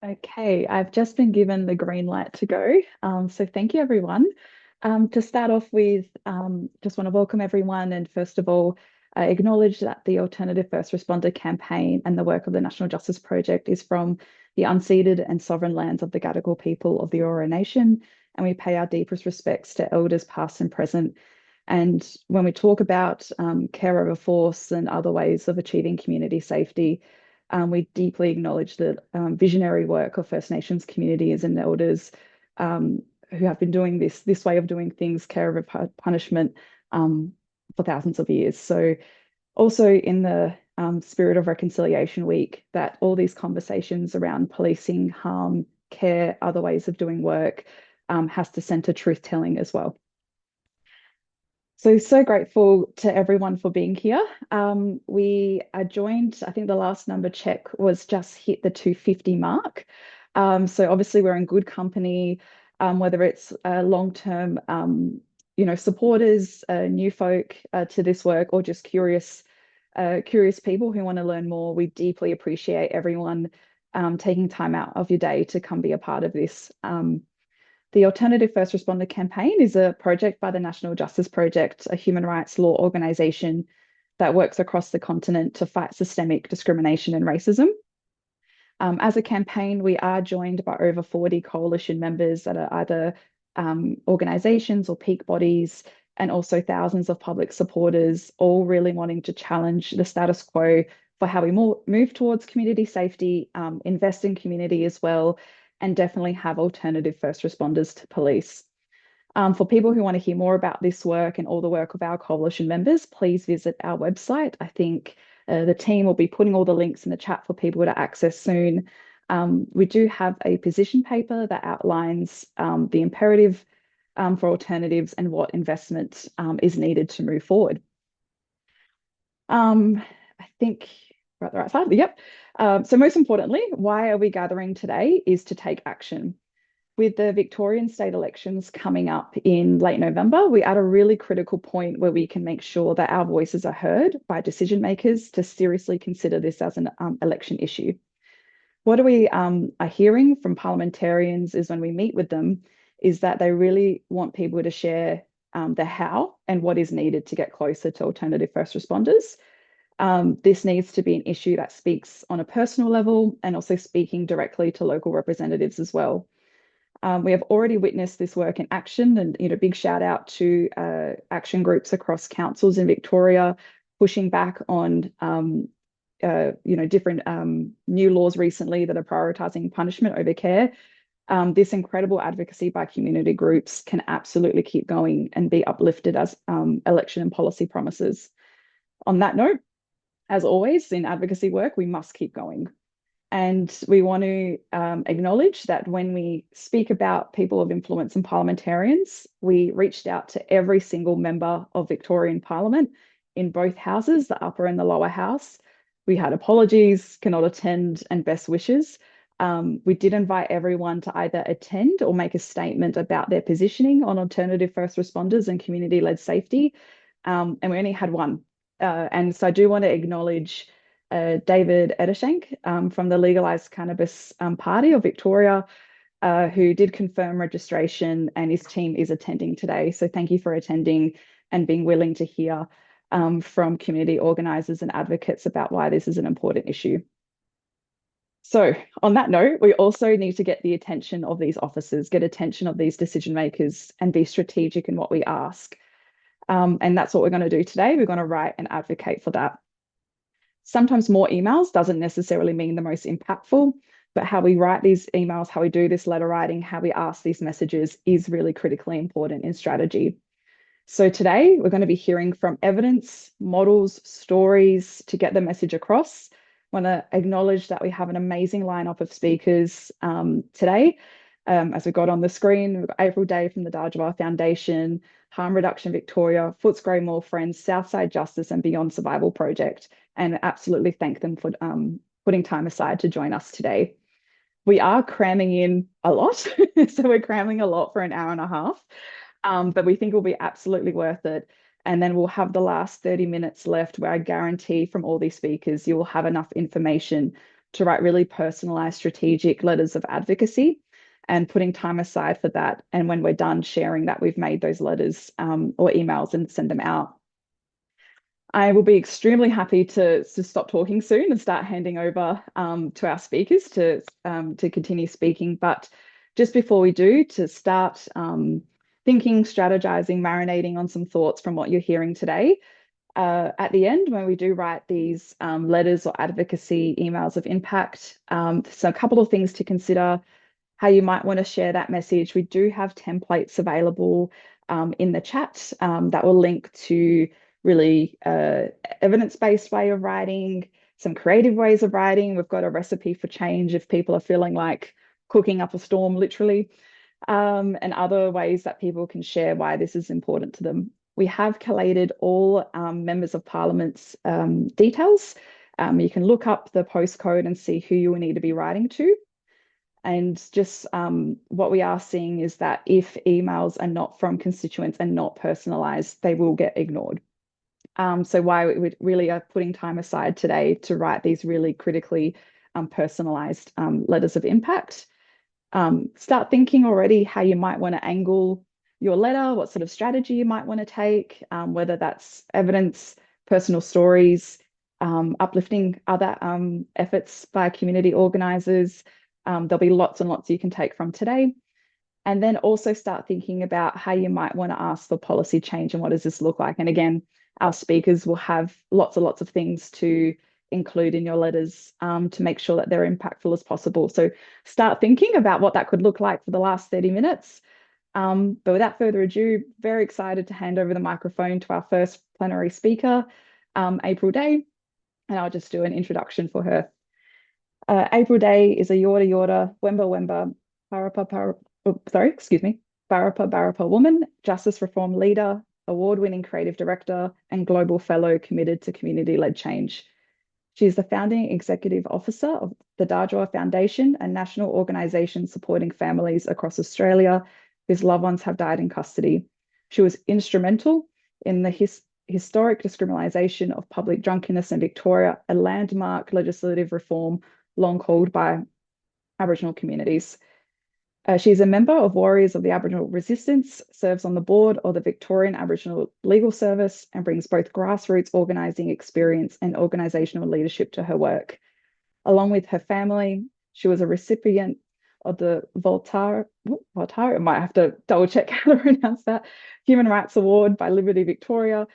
Okay, I've just been given the green light to go. So thank you, everyone. To start off with, just want to welcome everyone and first of all, acknowledge that the Alternative First Responder campaign and the work of the National Justice Project is from the unceded and sovereign lands of the Gadigal people of the Eora Nation, and we pay our deepest respects to elders past and present. And when we talk about care over force and other ways of achieving community safety, we deeply acknowledge the visionary work of First Nations communities and elders who have been doing this way of doing things, care over punishment, for thousands of years. So also in the spirit of Reconciliation Week, that all these conversations around policing, harm, care, other ways of doing work has to centre truth telling as well. So grateful to everyone for being here. We are joined, I think the last number check was just hit the 250 mark. So obviously we're in good company, whether it's long-term, supporters, new folk to this work, or just curious people who want to learn more. We deeply appreciate everyone taking time out of your day to come be a part of this. The Alternative First Responder campaign is a project by the National Justice Project, a human rights law organisation that works across the continent to fight systemic discrimination and racism. As a campaign, we are joined by over 40 coalition members that are either organisations or peak bodies, and also thousands of public supporters, all really wanting to challenge the status quo for how we move towards community safety, invest in community as well, and definitely have alternative first responders to police. For people who want to hear more about this work and all the work of our coalition members, please visit our website. I think the team will be putting all the links in the chat for people to access soon. We do have a position paper that outlines the imperative for alternatives and what investment is needed to move forward. I think we're at the right side. Yep. So most importantly, why are we gathering today is to take action. With the Victorian state elections coming up in late November, we're at a really critical point where we can make sure that our voices are heard by decision makers to seriously consider this as an election issue. What we are hearing from parliamentarians is when we meet with them is that they really want people to share the how and what is needed to get closer to alternative first responders. This needs to be an issue that speaks on a personal level and also speaking directly to local representatives as well. We have already witnessed this work in action, and big shout out to action groups across councils in Victoria pushing back on different new laws recently that are prioritising punishment over care. This incredible advocacy by community groups can absolutely keep going and be uplifted as election and policy promises. On that note, as always, in advocacy work, we must keep going. And we want to acknowledge that when we speak about people of influence and parliamentarians, we reached out to every single member of Victorian Parliament in both houses, the upper and the lower house. We had apologies, cannot attend, and best wishes. We did invite everyone to either attend or make a statement about their positioning on alternative first responders and community-led safety. And we only had one. And so I do want to acknowledge David Edershank from the Legalised Cannabis Party of Victoria, who did confirm registration, and his team is attending today. So thank you for attending and being willing to hear from community organisers and advocates about why this is an important issue. So on that note, we also need to get the attention of these officers, get attention of these decision makers, and be strategic in what we ask. And that's what we're going to do today. We're going to write and advocate for that. Sometimes more emails doesn't necessarily mean the most impactful, but how we write these emails, how we do this letter writing, how we ask these messages is really critically important in strategy. So today we're going to be hearing from evidence, models, stories to get the message across. I want to acknowledge that we have an amazing lineup of speakers today. As we got on the screen, we've got Apryl Day from the Dhadjowa Foundation, Harm Reduction Victoria, Footscray More Friends, Southside Justice, and Beyond Survival Project, and absolutely thank them for putting time aside to join us today. We are cramming in a lot, so we're cramming a lot for an hour and a half, but we think it will be absolutely worth it. And then we'll have the last 30 minutes left where I guarantee from all these speakers, you will have enough information to write really personalized strategic letters of advocacy and putting time aside for that. And when we're done sharing that we've made those letters or emails and send them out. I will be extremely happy to stop talking soon and start handing over to our speakers to continue speaking. But just before we do, to start thinking, strategizing, marinating on some thoughts from what you're hearing today. At the end, when we do write these letters or advocacy emails of impact, so a couple of things to consider, how you might want to share that message. We do have templates available in the chat that will link to really evidence-based way of writing, some creative ways of writing. We've got a recipe for change if people are feeling like cooking up a storm, literally, and other ways that people can share why this is important to them. We have collated all members of Parliament's details. You can look up the postcode and see who you will need to be writing to. And just what we are seeing is that if emails are not from constituents and not personalised, they will get ignored. So why we really are putting time aside today to write these really critically personalised letters of impact. Start thinking already how you might want to angle your letter, what sort of strategy you might want to take, whether that's evidence, personal stories, uplifting other efforts by community organisers. There'll be lots and lots you can take from today. And then also start thinking about how you might want to ask for policy change and what does this look like. And again, our speakers will have lots and lots of things to include in your letters to make sure that they're impactful as possible. So start thinking about what that could look like for the last 30 minutes. But without further ado, very excited to hand over the microphone to our first plenary speaker, Apryl Day, and I'll just do an introduction for her. Apryl Day is a Yorta Yorta, Wemba Wemba, Barapa Barapa woman, justice reform leader, award-winning creative director, and global fellow committed to community-led change. She is the founding executive officer of the Dhadjowa Foundation, a national organisation supporting families across Australia whose loved ones have died in custody. She was instrumental in the historic decriminalisation of public drunkenness in Victoria, a landmark legislative reform long called by Aboriginal communities. She's a member of Warriors of the Aboriginal Resistance, serves on the board of the Victorian Aboriginal Legal Service, and brings both grassroots organising experience and organisational leadership to her work. Along with her family, she was a recipient of the Voltaire, I might have to double check how to pronounce that, Human Rights Award by Liberty Victoria,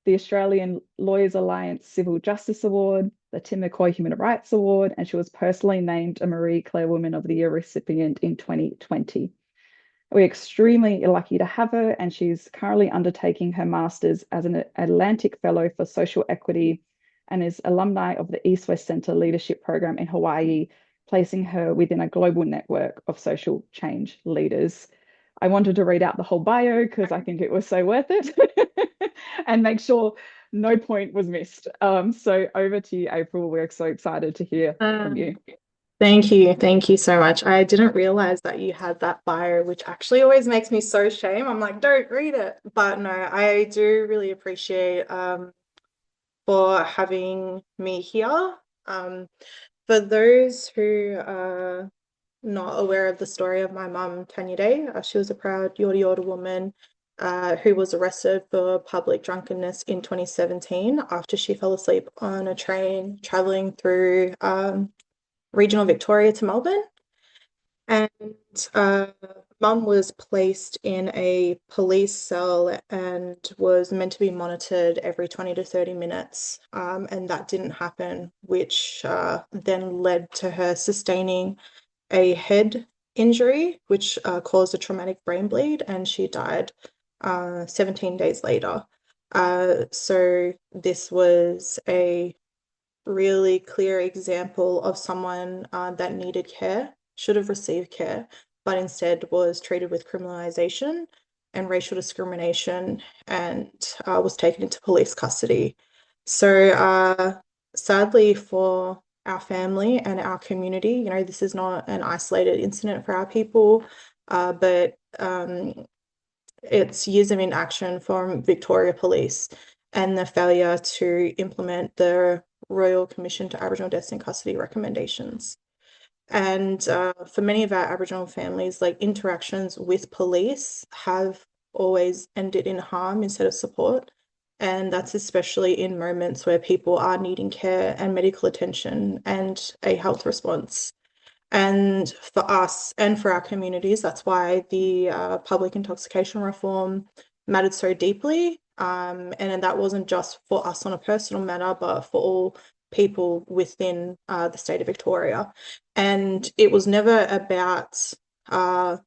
the Australian Lawyers Alliance Civil Justice Award, the Tim McCoy Human Rights Award, and she was personally named a Marie Claire Woman of the Year recipient in 2020. We're extremely lucky to have her, and she's currently undertaking her Masters as an Atlantic Fellow for Social Equity and is alumni of the East West Centre Leadership Program in Hawaii, placing her within a global network of social change leaders. I wanted to read out the whole bio because I think it was so worth it and make sure no point was missed. So over to you, Apryl. We're so excited to hear from you. Thank you. Thank you so much. I didn't realize that you had that bio, which actually always makes me so ashamed. I'm like, don't read it. But no, I do really appreciate for having me here. For those who are not aware of the story of my mum, Tanya Day, she was a proud Yorta Yorta woman who was arrested for public drunkenness in 2017 after she fell asleep on a train traveling through regional Victoria to Melbourne. And mum was placed in a police cell and was meant to be monitored every 20 to 30 minutes. And that didn't happen, which then led to her sustaining a head injury, which caused a traumatic brain bleed, and she died 17 days later. So this was a really clear example of someone that needed care, should have received care, but instead was treated with criminalisation and racial discrimination and was taken into police custody. So sadly for our family and our community, you know, this is not an isolated incident for our people, but it's years of inaction from Victoria Police and the failure to implement the Royal Commission to Aboriginal Deaths in Custody recommendations. And for many of our Aboriginal families, like interactions with police have always ended in harm instead of support. And that's especially in moments where people are needing care and medical attention and a health response. And for us and for our communities, that's why the public intoxication reform mattered so deeply. And that wasn't just for us on a personal matter, but for all people within the state of Victoria. And it was never about the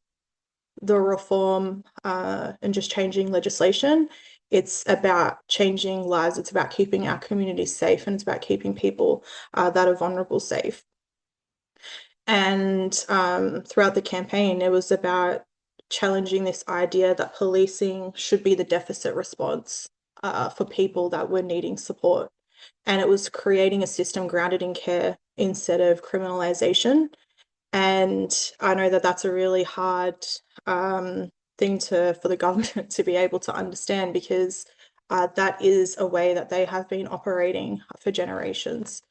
reform and just changing legislation. It's about changing lives. It's about keeping our communities safe, and it's about keeping people that are vulnerable safe. And throughout the campaign, it was about challenging this idea that policing should be the deficit response for people that were needing support. And it was creating a system grounded in care instead of criminalization. And I know that that's a really hard thing for the government to be able to understand, because that is a way that they have been operating for generations.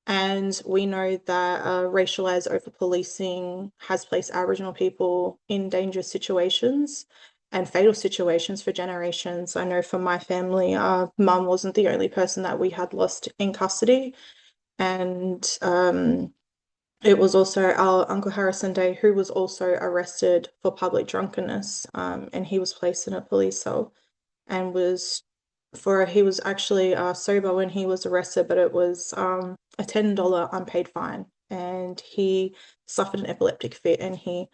And we know that racialized over-policing has placed Aboriginal people in dangerous situations and fatal situations for generations. I know for my family, mum wasn't the only person that we had lost in custody. And it was also our Uncle Harrison Day, who was also arrested for public drunkenness. And he was placed in a police cell and he was actually sober when he was arrested, but it was a $10 unpaid fine. And he suffered an epileptic fit and he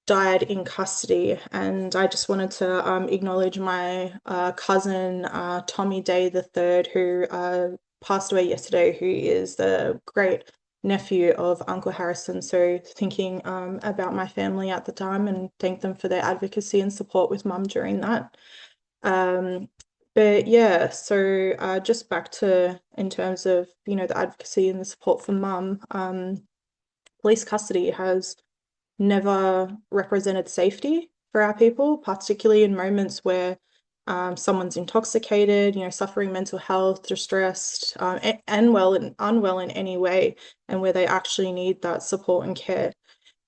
died in custody. And I just wanted to acknowledge my cousin, Tommy Day III, who passed away yesterday, who is the great nephew of Uncle Harrison. So thinking about my family at the time, and thank them for their advocacy and support with mum during that. But yeah, so just back to in terms of, the advocacy and the support for mum, police custody has never represented safety for our people, particularly in moments where someone's intoxicated, suffering mental health, distressed, and unwell in any way, and where they actually need that support and care.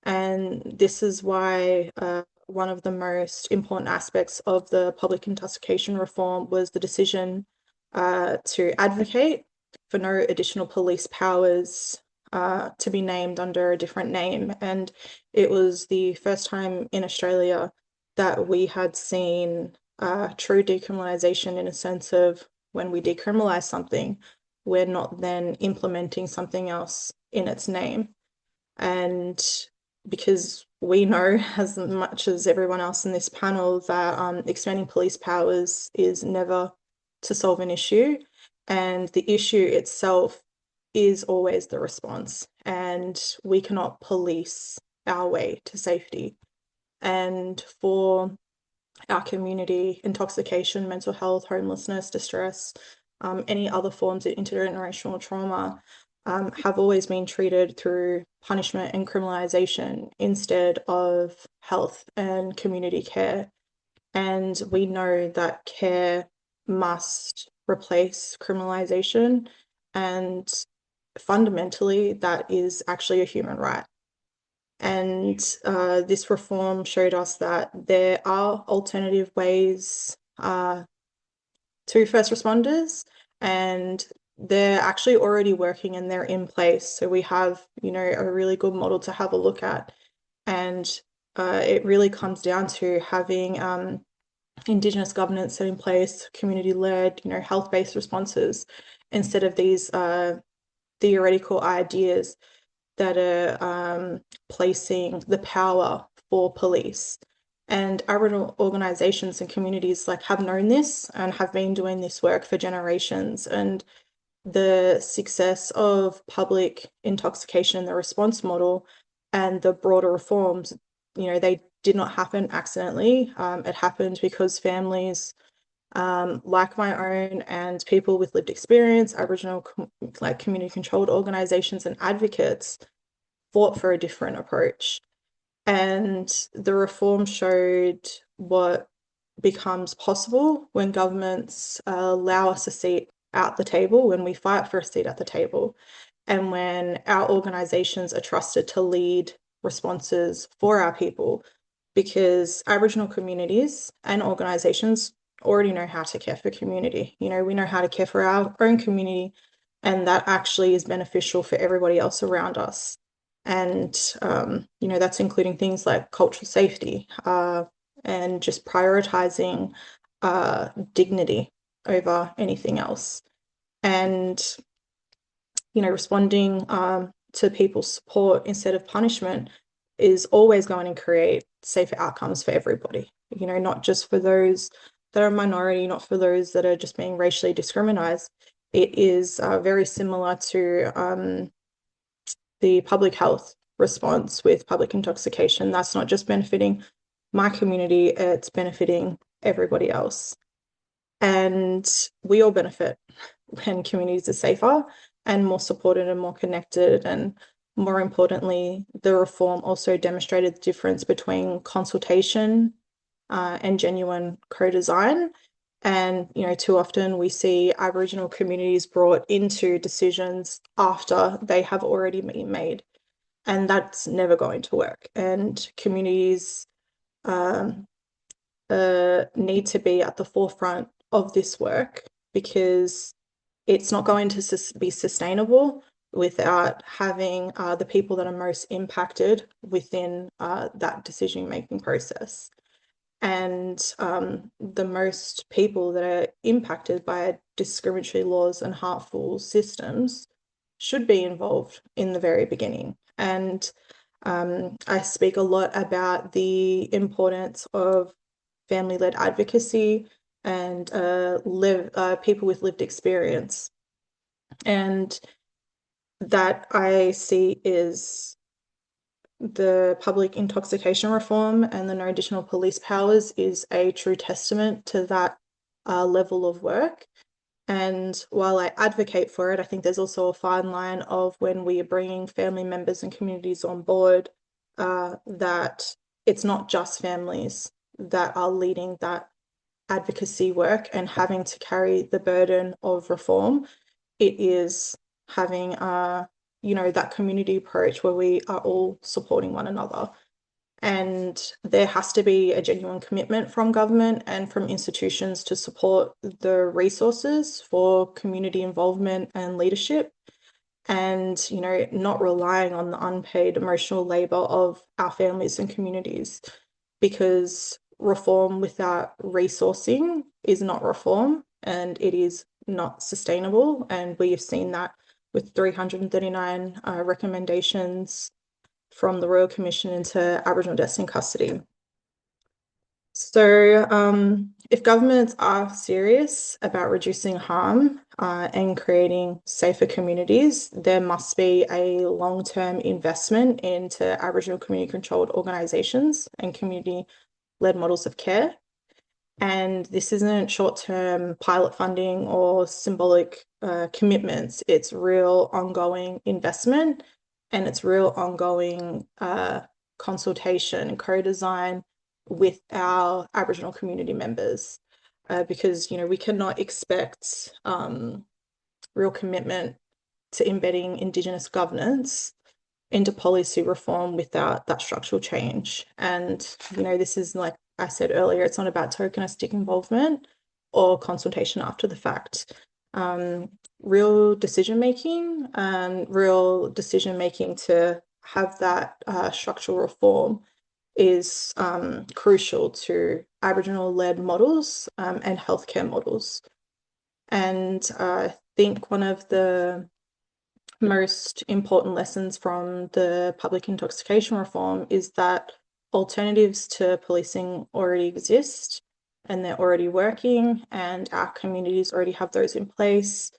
And this is why one of the most important aspects of the public intoxication reform was the decision to advocate for no additional police powers to be named under a different name. And it was the first time in Australia that we had seen true decriminalisation, in a sense of when we decriminalise something, we're not then implementing something else in its name. And because we know, as much as everyone else in this panel, that expanding police powers is never to solve an issue, and the issue itself is always the response, and we cannot police our way to safety. And for our community, intoxication, mental health, homelessness, distress, any other forms of intergenerational trauma have always been treated through punishment and criminalization instead of health and community care. And we know that care must replace criminalization, and fundamentally, that is actually a human right. And this reform showed us that there are alternative ways to first responders, and they're actually already working and they're in place. So we have, a really good model to have a look at. And it really comes down to having Indigenous governance set in place, community-led, health-based responses, instead of these theoretical ideas that are placing the power for police. And Aboriginal organisations and communities have known this and have been doing this work for generations. And the success of public intoxication and the response model and the broader reforms, they did not happen accidentally. It happened because families like my own and people with lived experience, Aboriginal community controlled organisations and advocates fought for a different approach. And the reform showed what becomes possible when governments allow us a seat at the table, when we fight for a seat at the table, and when our organisations are trusted to lead responses for our people, because Aboriginal communities and organisations already know how to care for community. You know, we know how to care for our own community, and that actually is beneficial for everybody else around us. And, you know, that's including things like cultural safety and just prioritising dignity over anything else. And, you know, responding to people's support instead of punishment is always going to create safer outcomes for everybody, you know, not just for those that are a minority, not for those that are just being racially discriminated. It is very similar to the public health response with public intoxication. That's not just benefiting my community, it's benefiting everybody else. And we all benefit when communities are safer and more supported and more connected. And more importantly, the reform also demonstrated the difference between consultation and genuine co-design. And, you know, too often we see Aboriginal communities brought into decisions after they have already been made. And that's never going to work. And communities need to be at the forefront of this work, because it's not going to be sustainable without having the people that are most impacted within that decision-making process. And the most people that are impacted by discriminatory laws and harmful systems should be involved in the very beginning. And I speak a lot about the importance of family-led advocacy and people with lived experience. And that I see is the public intoxication reform and the no additional police powers is a true testament to that level of work. And while I advocate for it, I think there's also a fine line of when we are bringing family members and communities on board, that it's not just families that are leading that advocacy work and having to carry the burden of reform. It is having you know, that community approach where we are all supporting one another. And there has to be a genuine commitment from government and from institutions to support the resources for community involvement and leadership. And, you know, not relying on the unpaid emotional labor of our families and communities, because reform without resourcing is not reform, and it is not sustainable. And we have seen that with 339 recommendations from the Royal Commission into Aboriginal deaths in custody. So if governments are serious about reducing harm and creating safer communities, there must be a long-term investment into Aboriginal community-controlled organisations and community-led models of care. And this isn't short-term pilot funding or symbolic commitments. It's real ongoing investment, and it's real ongoing consultation and co-design with our Aboriginal community members, because, you know, we cannot expect real commitment to embedding Indigenous governance into policy reform without that structural change. And, you know, this is, like I said earlier, it's not about tokenistic involvement or consultation after the fact. Real decision-making to have that structural reform is crucial to Aboriginal-led models and healthcare models. And I think one of the most important lessons from the public intoxication reform is that alternatives to policing already exist, and they're already working, and our communities already have those in place.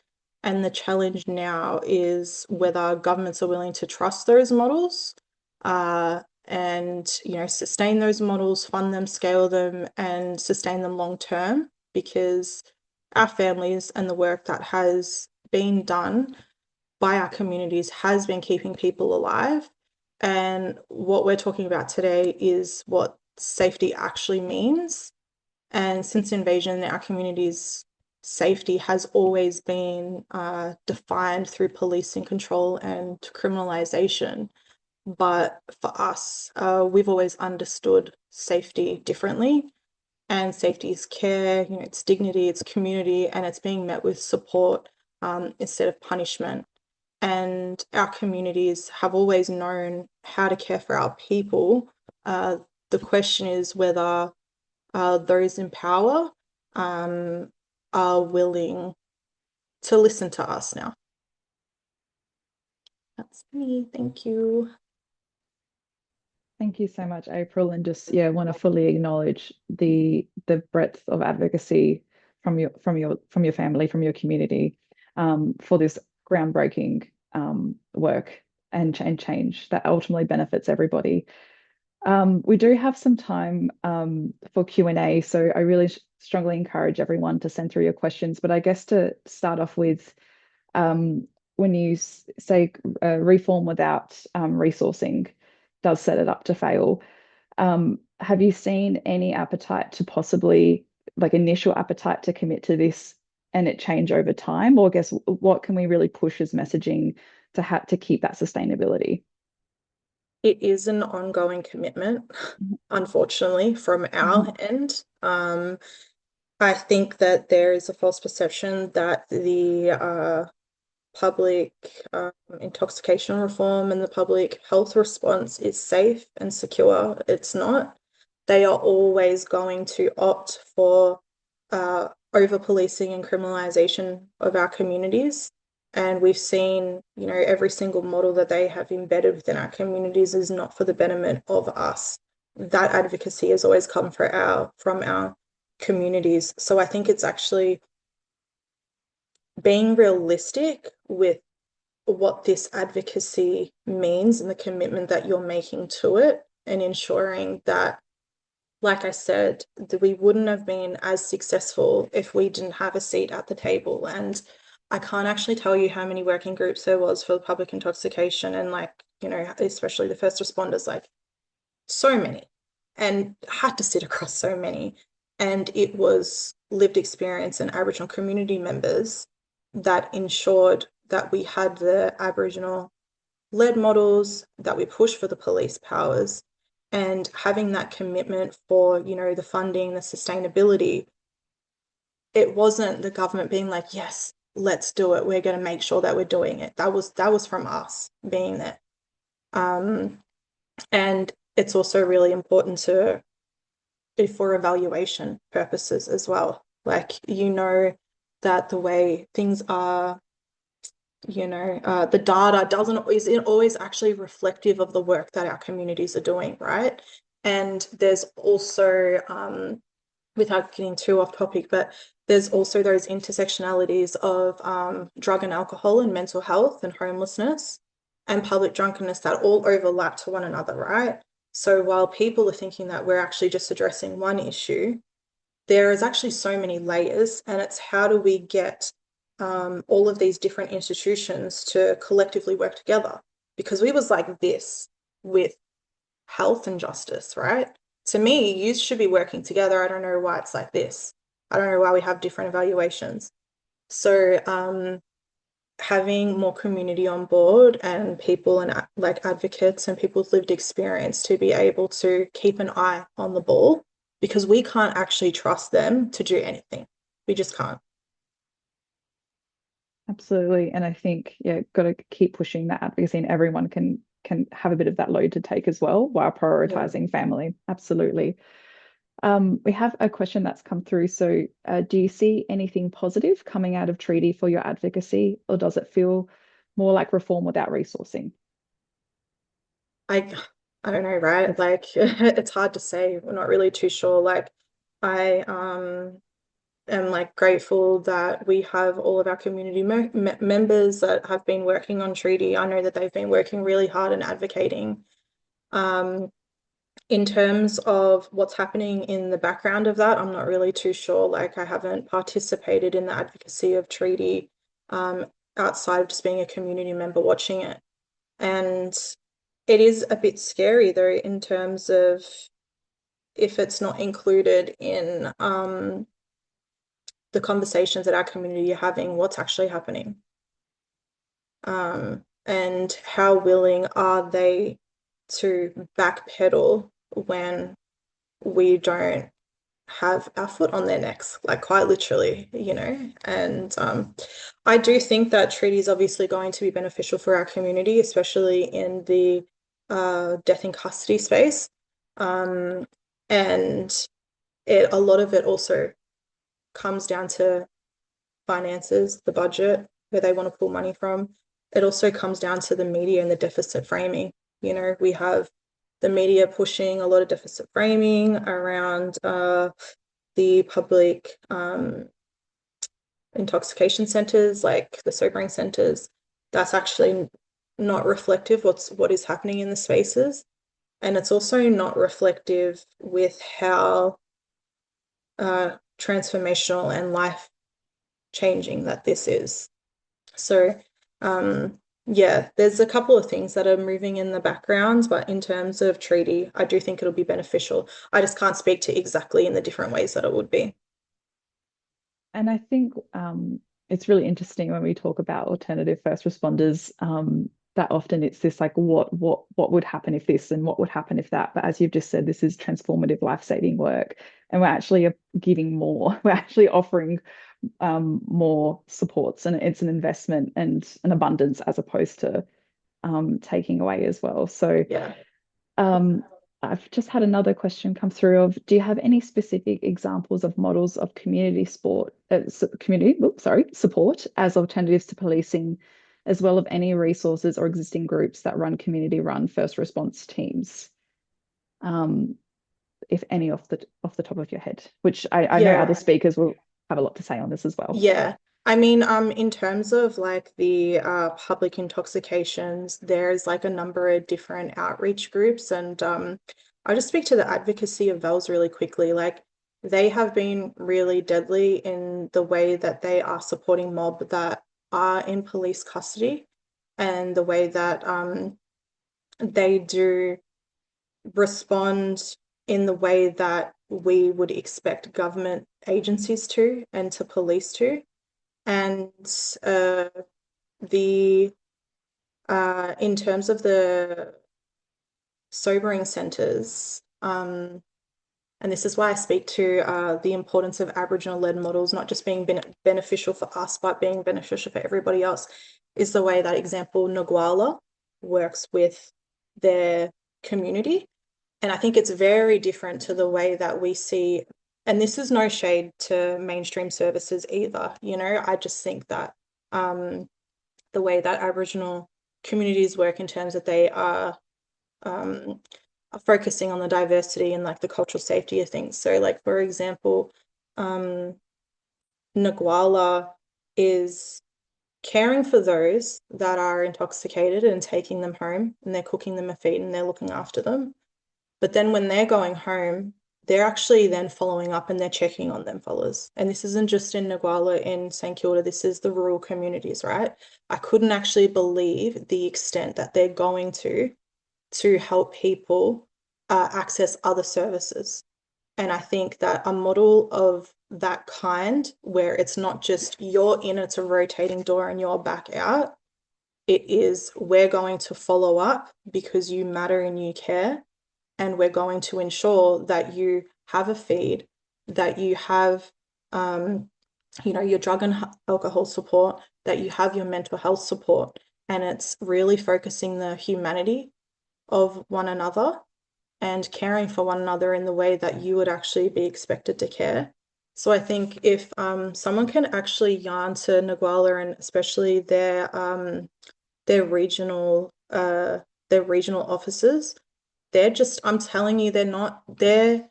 And the challenge now is whether governments are willing to trust those models and, you know, sustain those models, fund them, scale them, and sustain them long term, because our families and the work that has been done by our communities has been keeping people alive. And what we're talking about today is what safety actually means. And since invasion, our communities safety has always been defined through policing control and criminalization. But for us, we've always understood safety differently. And safety is care, it's dignity, it's community, and it's being met with support instead of punishment. And our communities have always known how to care for our people. The question is whether those in power are willing to listen to us now. That's me. Thank you. Thank you so much, April, and just want to fully acknowledge the breadth of advocacy from your family, from your community, for this groundbreaking work and change that ultimately benefits everybody. We do have some time for Q&A, so I really strongly encourage everyone to send through your questions. But I guess to start off with, when you say reform without resourcing does set it up to fail, have you seen any appetite to possibly, like initial appetite to commit to this and it change over time? Or I guess what can we really push as messaging to keep that sustainability? It is an ongoing commitment, unfortunately, from our end. I think that there is a false perception that the public intoxication reform and the public health response is safe and secure. It's not. They are always going to opt for over-policing and criminalization of our communities. And we've seen, every single model that they have embedded within our communities is not for the betterment of us. That advocacy has always come from our communities. So I think it's actually being realistic with what this advocacy means and the commitment that you're making to it, and ensuring that, like I said, that we wouldn't have been as successful if we didn't have a seat at the table. And I can't actually tell you how many working groups there was for public intoxication and, especially the first responders, so many, and had to sit across so many. And it was lived experience and Aboriginal community members that ensured that we had the Aboriginal-led models, that we pushed for the police powers, and having that commitment for, the funding, the sustainability. It wasn't the government being like, yes, let's do it. We're going to make sure that we're doing it. That was from us being there. And it's also really important for evaluation purposes as well. That the way things are, the data isn't always actually reflective of the work that our communities are doing, right? And there's also, without getting too off topic, but there's also those intersectionalities of drug and alcohol and mental health and homelessness and public drunkenness that all overlap to one another, right? So while people are thinking that we're actually just addressing one issue, there is actually so many layers, and it's how do we get all of these different institutions to collectively work together? Because we was like this with health and justice, right? To me, you should be working together. I don't know why it's like this. I don't know why we have different evaluations. So having more community on board and people and advocates and people with lived experience to be able to keep an eye on the ball, because we can't actually trust them to do anything. We just can't. Absolutely. And I think, got to keep pushing that advocacy, and everyone can have a bit of that load to take as well while prioritizing family. Absolutely. We have a question that's come through. So do you see anything positive coming out of treaty for your advocacy, or does it feel more like reform without resourcing? I don't know, right? It's hard to say. We're not really too sure. I am grateful that we have all of our community members that have been working on treaty. I know that they've been working really hard and advocating. In terms of what's happening in the background of that, I'm not really too sure. I haven't participated in the advocacy of treaty outside of just being a community member watching it. And it is a bit scary though, in terms of if it's not included in the conversations that our community are having, what's actually happening, and how willing are they to backpedal when we don't have our foot on their necks, like quite literally, And I do think that treaty is obviously going to be beneficial for our community, especially in the death in custody space. And a lot of it also comes down to finances, the budget, where they want to pull money from. It also comes down to the media and the deficit framing. We have the media pushing a lot of deficit framing around the public intoxication centres, like the sobering centres. That's actually not reflective what is happening in the spaces. And it's also not reflective with how transformational and life changing that this is. So yeah, there's a couple of things that are moving in the background, but in terms of treaty, I do think it'll be beneficial. I just can't speak to exactly in the different ways that it would be. And I think it's really interesting when we talk about alternative first responders, that often it's this like what would happen if this and what would happen if that. But as you've just said, this is transformative life-saving work, and we're actually giving more. We're actually offering more supports, and it's an investment and an abundance as opposed to taking away as well. So Yeah. I've just had another question come through of, do you have any specific examples of models of community support as alternatives to policing, as well as any resources or existing groups that run community-run first response teams? If any off the top of your head, which I know other speakers will have a lot to say on this as well. Yeah. I mean, in terms of like the public intoxications, there's like a number of different outreach groups, and I'll just speak to the advocacy of VELS really quickly. Like, they have been really deadly in the way that they are supporting mob that are in police custody, and the way that they do respond in the way that we would expect government agencies to, and to police to. And in terms of the sobering centres, and this is why I speak to the importance of Aboriginal-led models not just being beneficial for us, but being beneficial for everybody else, is the way that, example, Nguala works with their community. And I think it's very different to the way that we see, and this is no shade to mainstream services either, I just think that the way that Aboriginal communities work in terms that they are focusing on the diversity and like the cultural safety of things. So like, for example, Nguala is caring for those that are intoxicated and taking them home, and they're cooking them a feed and they're looking after them. But then when they're going home, they're actually then following up and they're checking on them fellas. And this isn't just in Nguala, in St Kilda, this is the rural communities, right? I couldn't actually believe the extent that they're going to help people access other services. And I think that a model of that kind, where it's not just you're in, it's a rotating door and you're back out, it is we're going to follow up because you matter and you care. And we're going to ensure that you have a feed, that you have, your drug and alcohol support, that you have your mental health support. And it's really focusing the humanity of one another and caring for one another in the way that you would actually be expected to care. So I think if someone can actually yarn to Nguala, and especially their regional officers, I'm telling you, they're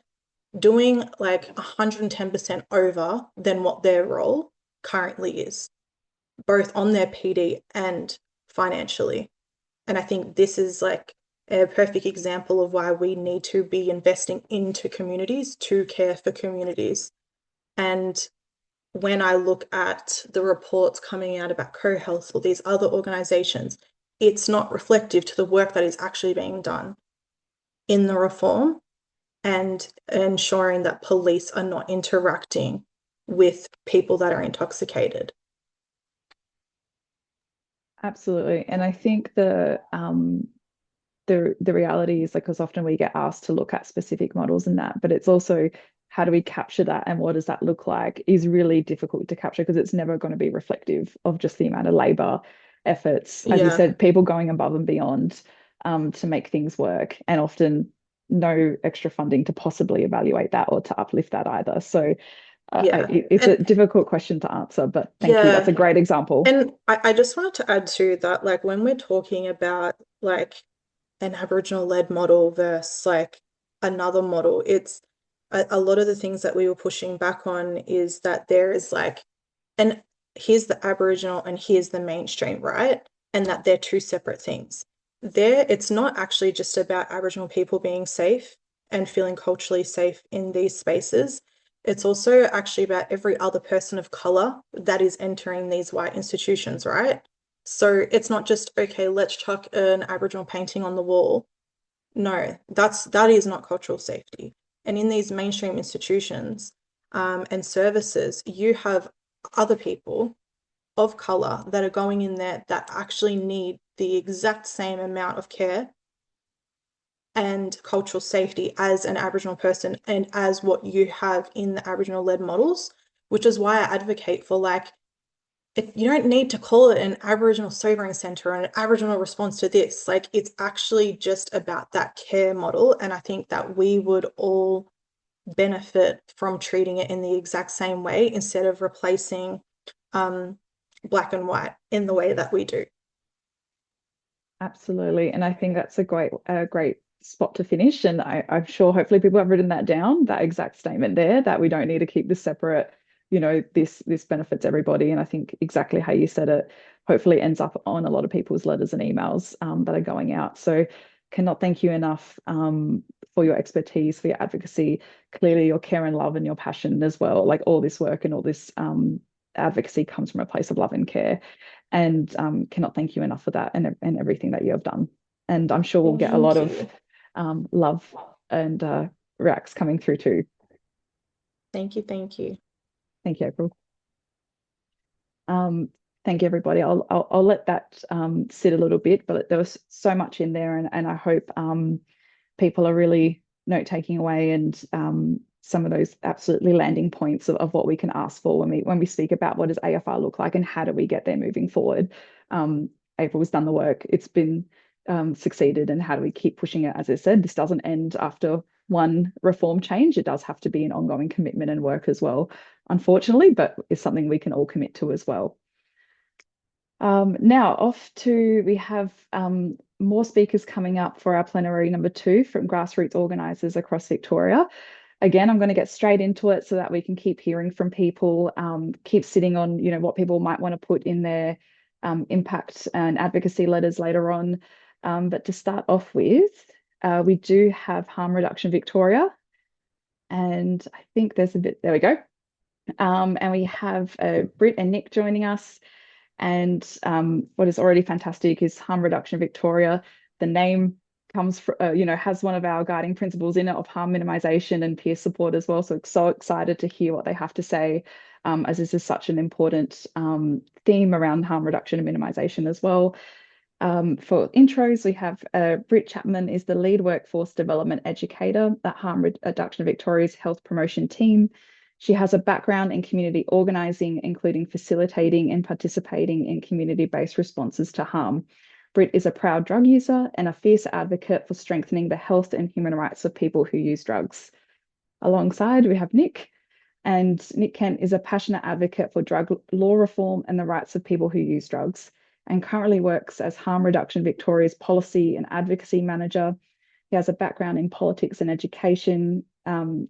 doing like 110% over than what their role currently is, both on their PD and financially. And I think this is like a perfect example of why we need to be investing into communities to care for communities. And when I look at the reports coming out about CoHealth or these other organizations, it's not reflective to the work that is actually being done in the reform and ensuring that police are not interacting with people that are intoxicated. Absolutely. And I think the reality is like, because often we get asked to look at specific models and that, but it's also how do we capture that and what does that look like is really difficult to capture because it's never going to be reflective of just the amount of labor, efforts, as you Yeah. said, people going above and beyond to make things work, and often no extra funding to possibly evaluate that or to uplift that either. So Yeah. it's a And difficult question to answer, but thank you. That's a yeah. great example. And I just wanted to add to that, like when we're talking about like an Aboriginal led model versus like another model, it's a lot of the things that we were pushing back on is that there is like, and here's the Aboriginal and here's the mainstream, right? And that they're two separate things. There, it's not actually just about Aboriginal people being safe and feeling culturally safe in these spaces. It's also actually about every other person of color that is entering these white institutions, right? So it's not just, okay, let's chuck an Aboriginal painting on the wall. No, that is not cultural safety. And in these mainstream institutions and services, you have other people of color that are going in there that actually need the exact same amount of care and cultural safety as an Aboriginal person and as what you have in the Aboriginal led models, which is why I advocate for like you don't need to call it an Aboriginal sobering centre or an Aboriginal response to this. Like it's actually just about that care model. And I think that we would all benefit from treating it in the exact same way instead of replacing black and white in the way that we do. Absolutely. And I think that's a great spot to finish. And I'm sure hopefully people have written that down, that exact statement there, that we don't need to keep this separate, this benefits everybody. And I think exactly how you said it hopefully ends up on a lot of people's letters and emails that are going out. So cannot thank you enough for your expertise, for your advocacy, clearly your care and love and your passion as well. Like all this work and all this advocacy comes from a place of love and care, and cannot thank you enough for that and everything that you have done. And I'm sure we'll get a lot Thank of you. love and reacts coming through too. Thank you. Thank you. Thank you, Apryl. Um, thank you, everybody. I'll let that sit a little bit, but there was so much in there, and I hope people are really note taking away and some of those absolutely landing points of what we can ask for when we speak about what does AFR look like and how do we get there moving forward. April's done the work. It's been succeeded, and how do we keep pushing it? As I said, this doesn't end after one reform change. It does have to be an ongoing commitment and work as well, unfortunately, but it's something we can all commit to as well. Now we have more speakers coming up for our plenary number 2 from grassroots organisers across Victoria. Again, I'm going to get straight into it so that we can keep hearing from people, keep sitting on, what people might want to put in their impact and advocacy letters later on. But to start off with, we do have Harm Reduction Victoria. And I think there's there we go. And we have Britt and Nick joining us. And what is already fantastic is Harm Reduction Victoria. The name comes from, has one of our guiding principles in it of harm minimization and peer support as well. So excited to hear what they have to say, as this is such an important theme around harm reduction and minimization as well. For intros, we have Britt Chapman is the lead workforce development educator at Harm Reduction Victoria's health promotion team. She has a background in community organising, including facilitating and participating in community-based responses to harm. Britt is a proud drug user and a fierce advocate for strengthening the health and human rights of people who use drugs. Alongside, we have Nick, and Nick Kent is a passionate advocate for drug law reform and the rights of people who use drugs, and currently works as Harm Reduction Victoria's policy and advocacy manager. He has a background in politics and education,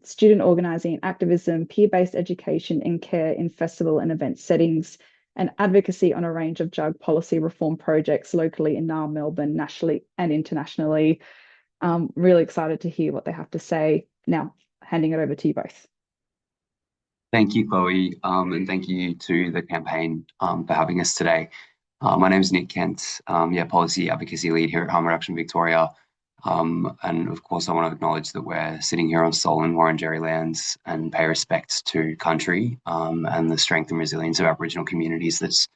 student organising and activism, peer-based education and care in festival and event settings, and advocacy on a range of drug policy reform projects locally in Melbourne, nationally and internationally. Really excited to hear what they have to say. Now, handing it over to you both. Thank you, Chloe, and thank you to the campaign for having us today. My name is Nick Kent, policy advocacy lead here at Harm Reduction Victoria. And of course, I want to acknowledge that we're sitting here on stolen Wurundjeri lands and pay respects to country and the strength and resilience of Aboriginal communities that's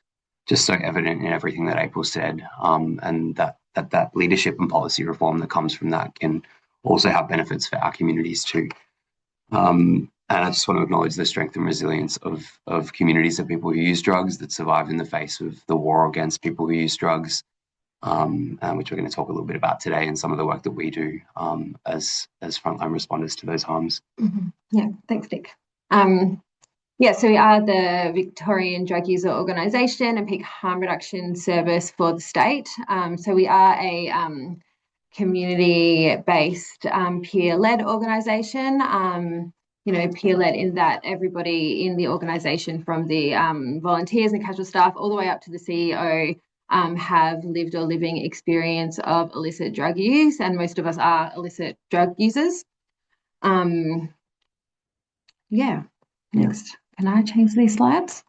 just so evident in everything that Apryl said, and that leadership and policy reform that comes from that can also have benefits for our communities too. And I just want to acknowledge the strength and resilience of communities of people who use drugs that survive in the face of the war against people who use drugs, which we're going to talk a little bit about today, and some of the work that we do as frontline responders to those harms. Yeah, thanks, Nick. Yeah, so we are the Victorian drug user organisation and peak harm reduction service for the state. So we are a community-based peer-led organisation. Peer-led in that everybody in the organisation, from the volunteers and casual staff all the way up to the CEO, have lived or living experience of illicit drug use, and most of us are illicit drug users. Next. Can I change these slides?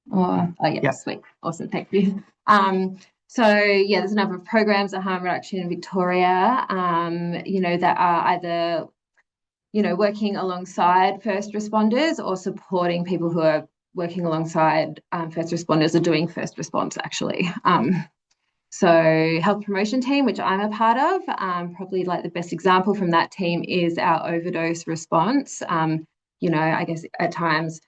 Sweet. Awesome. Thank you. There's a number of programs of harm reduction in Victoria, that are either, working alongside first responders or supporting people who are working alongside first responders or doing first response, actually. So health promotion team, which I'm a part of, probably like the best example from that team is our overdose response. I guess at times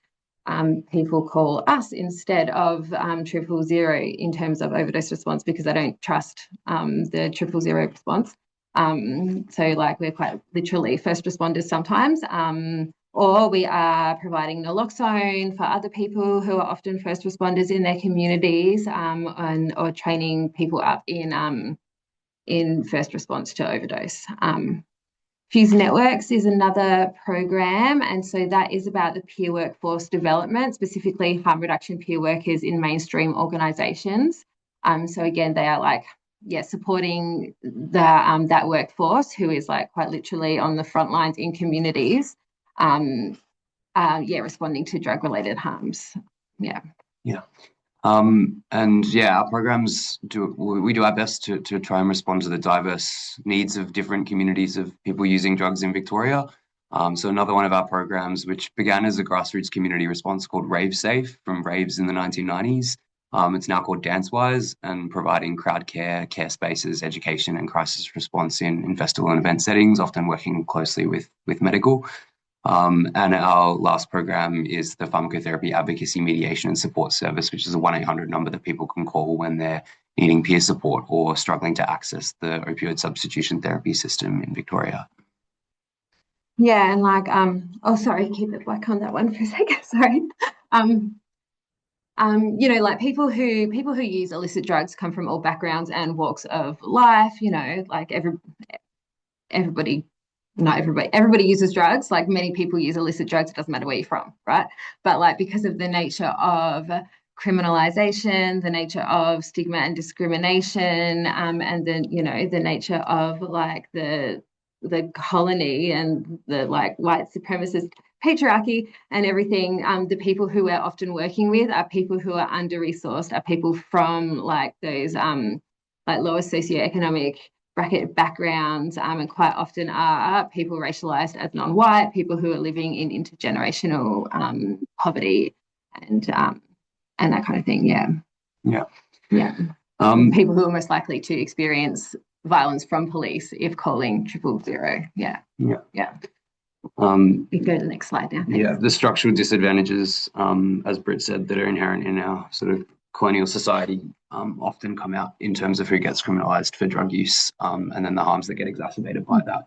people call us instead of 000 in terms of overdose response because they don't trust the 000 response. We're quite literally first responders sometimes, or we are providing naloxone for other people who are often first responders in their communities, or training people up in first response to overdose. Fuse Networks is another program, and so that is about the peer workforce development, specifically harm reduction peer workers in mainstream organisations. So again, they are supporting that workforce who is quite literally on the front lines in communities, responding to drug-related harms. Our programs we do our best to try and respond to the diverse needs of different communities of people using drugs in Victoria. So another one of our programs, which began as a grassroots community response called Rave Safe from raves in the 1990s. It's now called DanceWise, and providing crowd care spaces, education and crisis response in festival and event settings, often working closely with medical. And our last program is the Pharmacotherapy Advocacy Mediation and Support Service, which is a 1-800 number that people can call when they're needing peer support or struggling to access the opioid substitution therapy system in Victoria. Yeah, and sorry, keep it back on that one for a second. Sorry. People who use illicit drugs come from all backgrounds and walks of life. Everybody uses drugs. Many people use illicit drugs. It doesn't matter where you're from, right? But because of the nature of criminalization, the nature of stigma and discrimination, and then the nature of the colony and the white supremacist patriarchy and everything, the people who we're often working with are people who are under-resourced, are people from those lower socioeconomic bracket backgrounds, and quite often are people racialized as non-white, people who are living in intergenerational poverty and that kind of thing. People who are most likely to experience violence from police if calling 000. We go to the next slide now. Thanks. The structural disadvantages, as Britt said, that are inherent in our sort of colonial society often come out in terms of who gets criminalised for drug use, and then the harms that get exacerbated by that.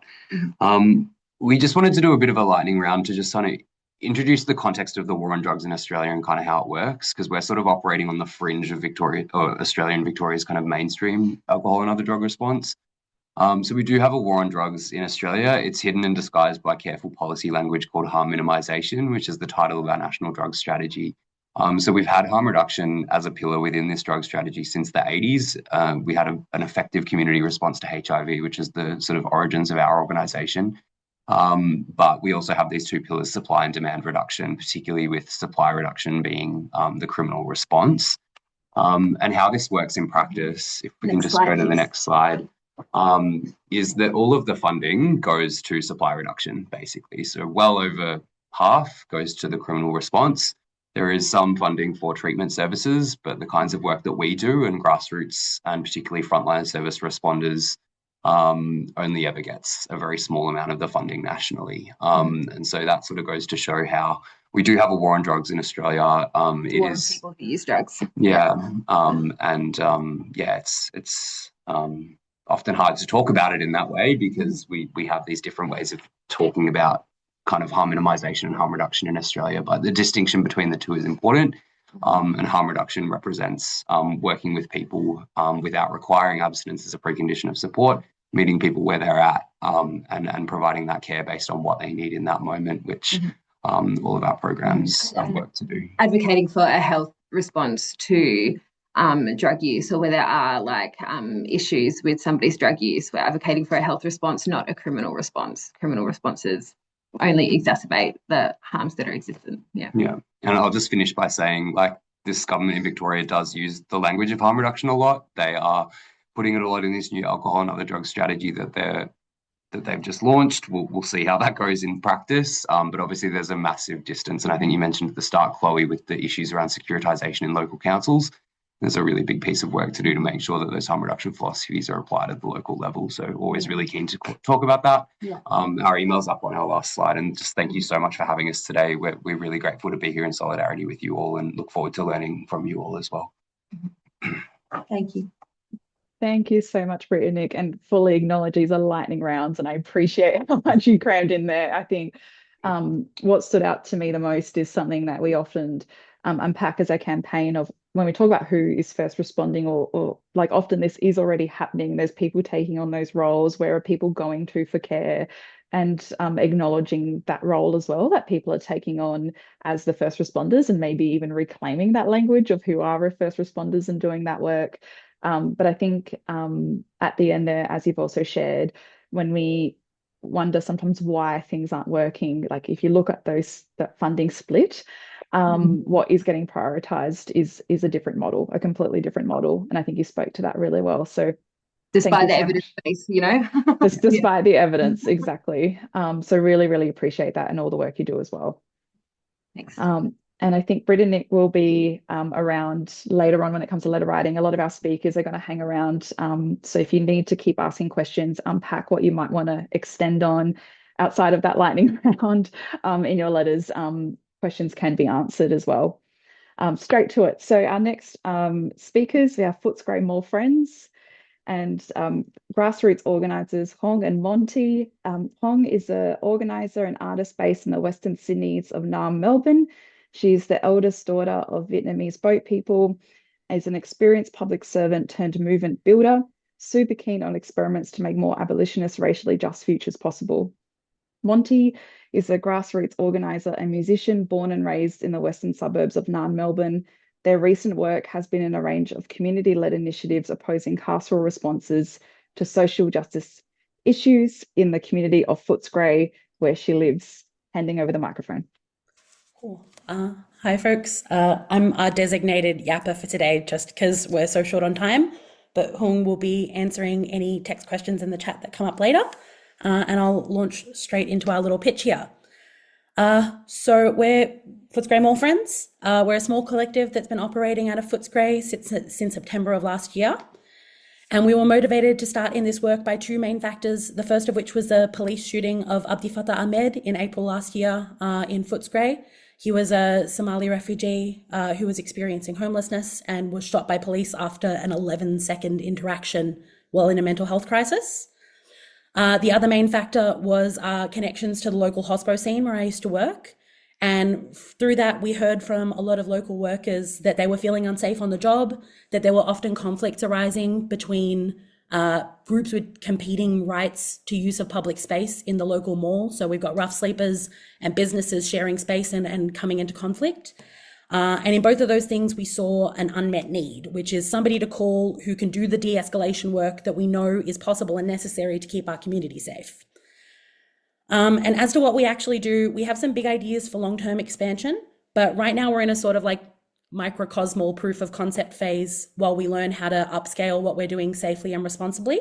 We just wanted to do a bit of a lightning round to just kind of introduce the context of the war on drugs in Australia and kind of how it works, because we're sort of operating on the fringe of Victoria, or Australia and Victoria's kind of mainstream alcohol and other drug response. So we do have a war on drugs in Australia. It's hidden and disguised by careful policy language called harm minimisation, which is the title of our national drug strategy. So we've had harm reduction as a pillar within this drug strategy since the 80s. We had an effective community response to HIV, which is the sort of origins of our organisation. But we also have these two pillars, supply and demand reduction, particularly with supply reduction being the criminal response. And how this works in practice, if we can just go to the next slide. is that all of the funding goes to supply reduction, basically. So well over half goes to the criminal response. There is some funding for treatment services, but the kinds of work that we do and grassroots and particularly frontline service responders only ever gets a very small amount of the funding nationally. And so that sort of goes to show how we do have a war on drugs in Australia. It War on is people who use drugs. yeah, it's often hard to talk about it in that way because we have these different ways of talking about kind of harm minimization and harm reduction in Australia, but the distinction between the two is important. And harm reduction represents working with people without requiring abstinence as a precondition of support, meeting people where they're at, and providing that care based on what they need in that moment, which all of our programs work to do. Advocating for a health response to drug use, or where there are issues with somebody's drug use, we're advocating for a health response, not a criminal response. Criminal responses only exacerbate the harms that are existent. Yeah. And I'll just finish by saying, this government in Victoria does use the language of harm reduction a lot. They are putting it a lot in this new alcohol and other drug strategy that they've just launched. We'll see how that goes in practice. But obviously there's a massive distance. And I think you mentioned at the start, Chloe, with the issues around securitisation in local councils. There's a really big piece of work to do to make sure that those harm reduction philosophies are applied at the local level. So always really keen to talk about that. Our email's up on our last slide, and just thank you so much for having us today. We're really grateful to be here in solidarity with you all and look forward to learning from you all as well. Thank you. Thank you so much, Britt and Nick, and fully acknowledge these are lightning rounds, and I appreciate how much you crammed in there. I think what stood out to me the most is something that we often unpack as a campaign of when we talk about who is first responding, or often this is already happening. There's people taking on those roles. Where are people going to for care? And acknowledging that role as well that people are taking on as the first responders, and maybe even reclaiming that language of who are first responders and doing that work. But I think at the end there, as you've also shared, when we wonder sometimes why things aren't working, if you look at that funding split, what is getting prioritized is a different model, a completely different model. And I think you spoke to that really well. So despite the evidence base, despite the evidence, exactly. So really, really appreciate that and all the work you do as well. Thanks. And I think Britt and Nick will be around later on when it comes to letter writing. A lot of our speakers are going to hang around. So if you need to keep asking questions, unpack what you might want to extend on outside of that lightning round in your letters, questions can be answered as well. Straight to it. So our next speakers, we have Footscray More Friends and grassroots organisers Hong and Monty. Hong is an organiser and artist based in the Western Sydneys of Nam, Melbourne. She's the eldest daughter of Vietnamese boat people, is an experienced public servant turned movement builder, super keen on experiments to make more abolitionist, racially just futures possible. Monty is a grassroots organiser and musician born and raised in the western suburbs of Nam, Melbourne. Their recent work has been in a range of community-led initiatives opposing carceral responses to social justice issues in the community of Footscray, where she lives. Handing over the microphone. Cool. Hi, folks. I'm our designated yapper for today just because we're so short on time, but Hong will be answering any text questions in the chat that come up later, and I'll launch straight into our little pitch here. So we're Footscray More Friends. We're a small collective that's been operating out of Footscray since September of last year. And we were motivated to start in this work by two main factors, the first of which was the police shooting of Abdi Fattah Ahmed in April last year in Footscray. He was a Somali refugee who was experiencing homelessness and was shot by police after an 11-second interaction while in a mental health crisis. The other main factor was connections to the local hospo scene where I used to work. And through that, we heard from a lot of local workers that they were feeling unsafe on the job, that there were often conflicts arising between groups with competing rights to use of public space in the local mall. So we've got rough sleepers and businesses sharing space and coming into conflict. And in both of those things, we saw an unmet need, which is somebody to call who can do the de-escalation work that we know is possible and necessary to keep our community safe. And as to what we actually do, we have some big ideas for long-term expansion, but right now we're in a sort of microcosmal proof of concept phase while we learn how to upscale what we're doing safely and responsibly.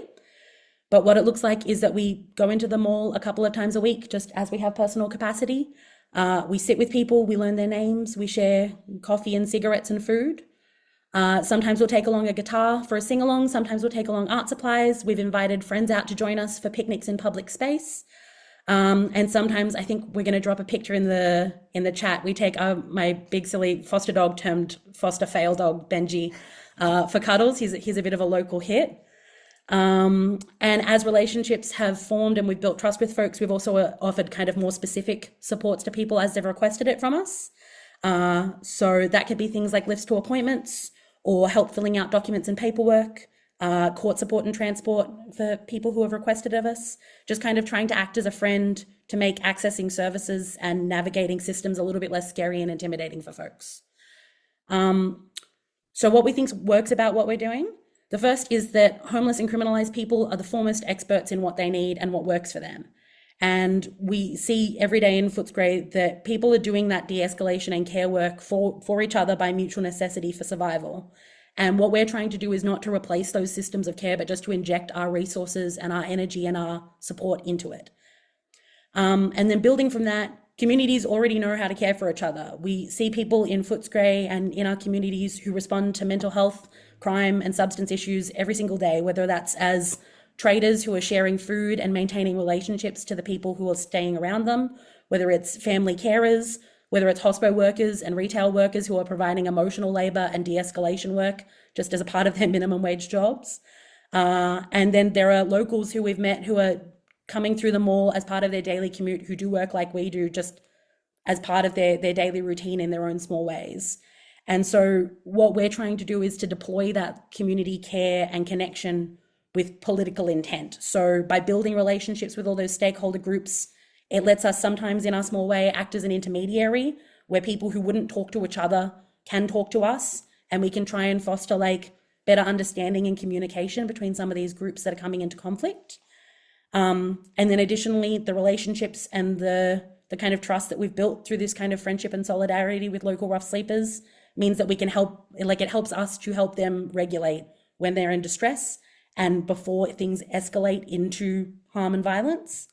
But what it looks like is that we go into the mall a couple of times a week, just as we have personal capacity. We sit with people, we learn their names, we share coffee and cigarettes and food. Sometimes we'll take along a guitar for a sing-along, sometimes we'll take along art supplies. We've invited friends out to join us for picnics in public space. And sometimes I think we're going to drop a picture in the chat. We take my big silly foster dog termed foster fail dog, Benji, for cuddles. He's a bit of a local hit. And as relationships have formed and we've built trust with folks, we've also offered kind of more specific supports to people as they've requested it from us. So that could be things like lifts to appointments or help filling out documents and paperwork, court support and transport for people who have requested of us, just kind of trying to act as a friend to make accessing services and navigating systems a little bit less scary and intimidating for folks. So what we think works about what we're doing, the first is that homeless and criminalized people are the foremost experts in what they need and what works for them. And we see every day in Footscray that people are doing that de-escalation and care work for each other by mutual necessity for survival. And what we're trying to do is not to replace those systems of care, but just to inject our resources and our energy and our support into it. And then building from that, communities already know how to care for each other. We see people in Footscray and in our communities who respond to mental health, crime and substance issues every single day, whether that's as traders who are sharing food and maintaining relationships to the people who are staying around them, whether it's family carers, whether it's hospo workers and retail workers who are providing emotional labor and de-escalation work just as a part of their minimum wage jobs. And then there are locals who we've met who are coming through the mall as part of their daily commute, who do work like we do, just as part of their daily routine in their own small ways. And so what we're trying to do is to deploy that community care and connection with political intent. So by building relationships with all those stakeholder groups, it lets us sometimes in our small way act as an intermediary where people who wouldn't talk to each other can talk to us, and we can try and foster like better understanding and communication between some of these groups that are coming into conflict. And then additionally, the relationships and the kind of trust that we've built through this kind of friendship and solidarity with local rough sleepers means that we can help, like it helps us to help them regulate when they're in distress and before things escalate into harm and violence.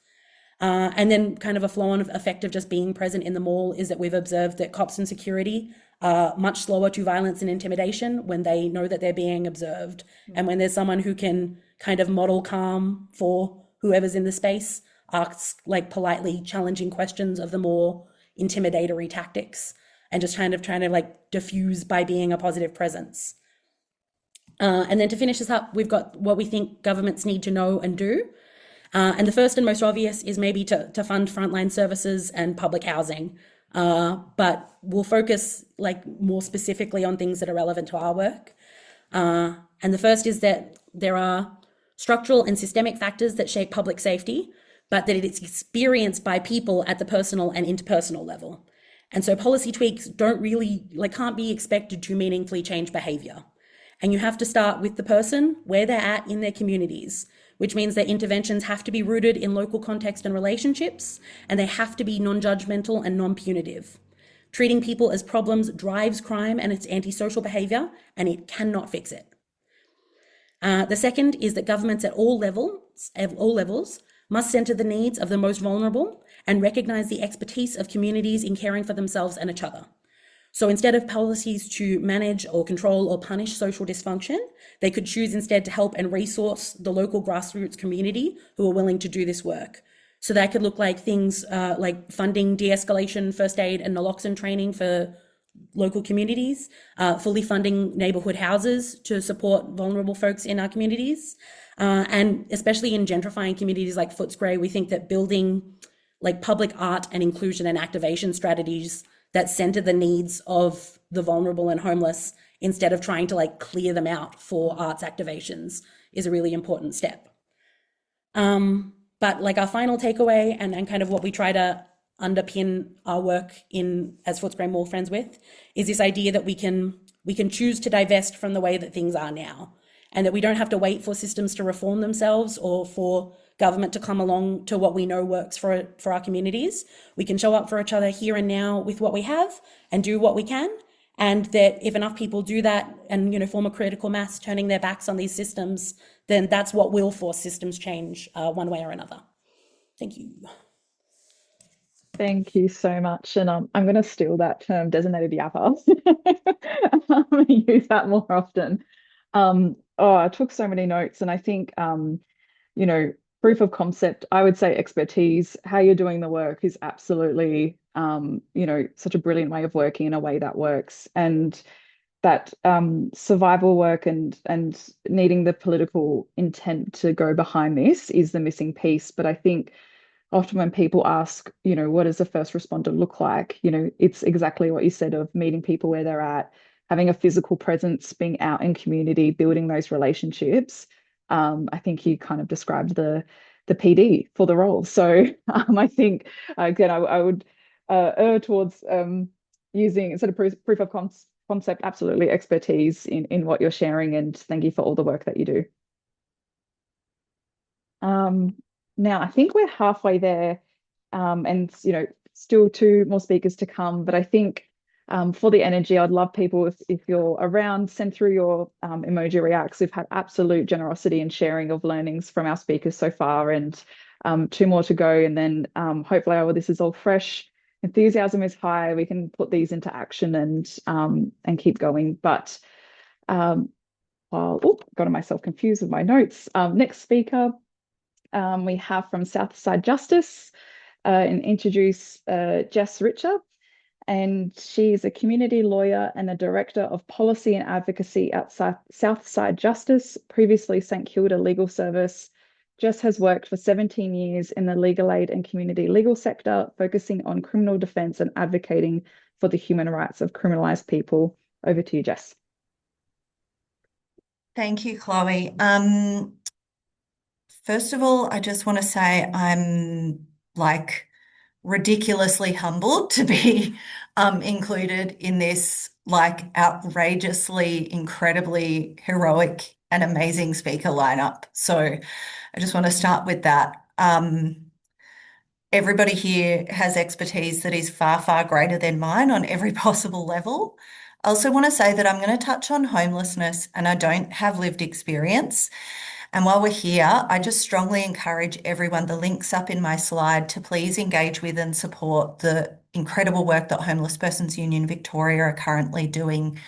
And then kind of a flow-on effect of just being present in the mall is that we've observed that cops and security are much slower to violence and intimidation when they know that they're being observed. And when there's someone who can kind of model calm for whoever's in the space, ask like politely challenging questions of the more intimidatory tactics, and just kind of trying to like diffuse by being a positive presence. And then to finish this up, we've got what we think governments need to know and do. And the first and most obvious is maybe to fund frontline services and public housing. But we'll focus like more specifically on things that are relevant to our work. And the first is that there are structural and systemic factors that shape public safety, but that it's experienced by people at the personal and interpersonal level. And so policy tweaks can't be expected to meaningfully change behavior. And you have to start with the person where they're at in their communities, which means that interventions have to be rooted in local context and relationships, and they have to be non-judgmental and non-punitive. Treating people as problems drives crime and its antisocial behavior, and it cannot fix it. The second is that governments at all levels must centre the needs of the most vulnerable and recognise the expertise of communities in caring for themselves and each other. So instead of policies to manage or control or punish social dysfunction, they could choose instead to help and resource the local grassroots community who are willing to do this work. So that could look like things like funding de-escalation, first aid and naloxone training for local communities, fully funding neighbourhood houses to support vulnerable folks in our communities. And especially in gentrifying communities like Footscray, we think that building like public art and inclusion and activation strategies that center the needs of the vulnerable and homeless instead of trying to like clear them out for arts activations is a really important step. But like our final takeaway and kind of what we try to underpin our work in as Footscray Mall Friends with is this idea that we can choose to divest from the way that things are now, and that we don't have to wait for systems to reform themselves or for government to come along to what we know works for our communities. We can show up for each other here and now with what we have and do what we can, And that if enough people do that and, you know, form a critical mass, turning their backs on these systems, then that's what will force systems change one way or another. Thank you. Thank you so much. And I'm going to steal that term, designated yapper. Use that more often. I took so many notes, and I think, you know, proof of concept, I would say expertise, how you're doing the work is absolutely, you know, such a brilliant way of working in a way that works. And that survival work and needing the political intent to go behind this is the missing piece. But I think often when people ask, you know, what does a first responder look like? You know, it's exactly what you said of meeting people where they're at, having a physical presence, being out in community, building those relationships. I think you kind of described the PD for the role. So I think, again, I would err towards using, instead of proof of concept, absolutely expertise in what you're sharing. And thank you for all the work that you do. Now, I think we're halfway there, and, you know, still 2 more speakers to come. But I think for the energy, I'd love people, if you're around, send through your emoji reacts. We've had absolute generosity and sharing of learnings from our speakers so far, and 2 more to go. And then hopefully, this is all fresh. Enthusiasm is high. We can put these into action and keep going. But got myself confused with my notes. Next speaker. We have from Southside Justice and introduce Jess Richer, and she's a community lawyer and a director of policy and advocacy at Southside Justice, previously St Kilda Legal Service. Jess has worked for 17 years in the legal aid and community legal sector, focusing on criminal defence and advocating for the human rights of criminalised people. Over to you, Jess. Thank you, Chloe. First of all, I just want to say I'm like ridiculously humbled to be included in this like outrageously, incredibly heroic and amazing speaker lineup. So I just want to start with that. Everybody here has expertise that is far, far greater than mine on every possible level. I also want to say that I'm going to touch on homelessness, and I don't have lived experience. And while we're here, I just strongly encourage everyone, the link's up in my slide, to please engage with and support the incredible work that Homeless Persons Union Victoria are currently doing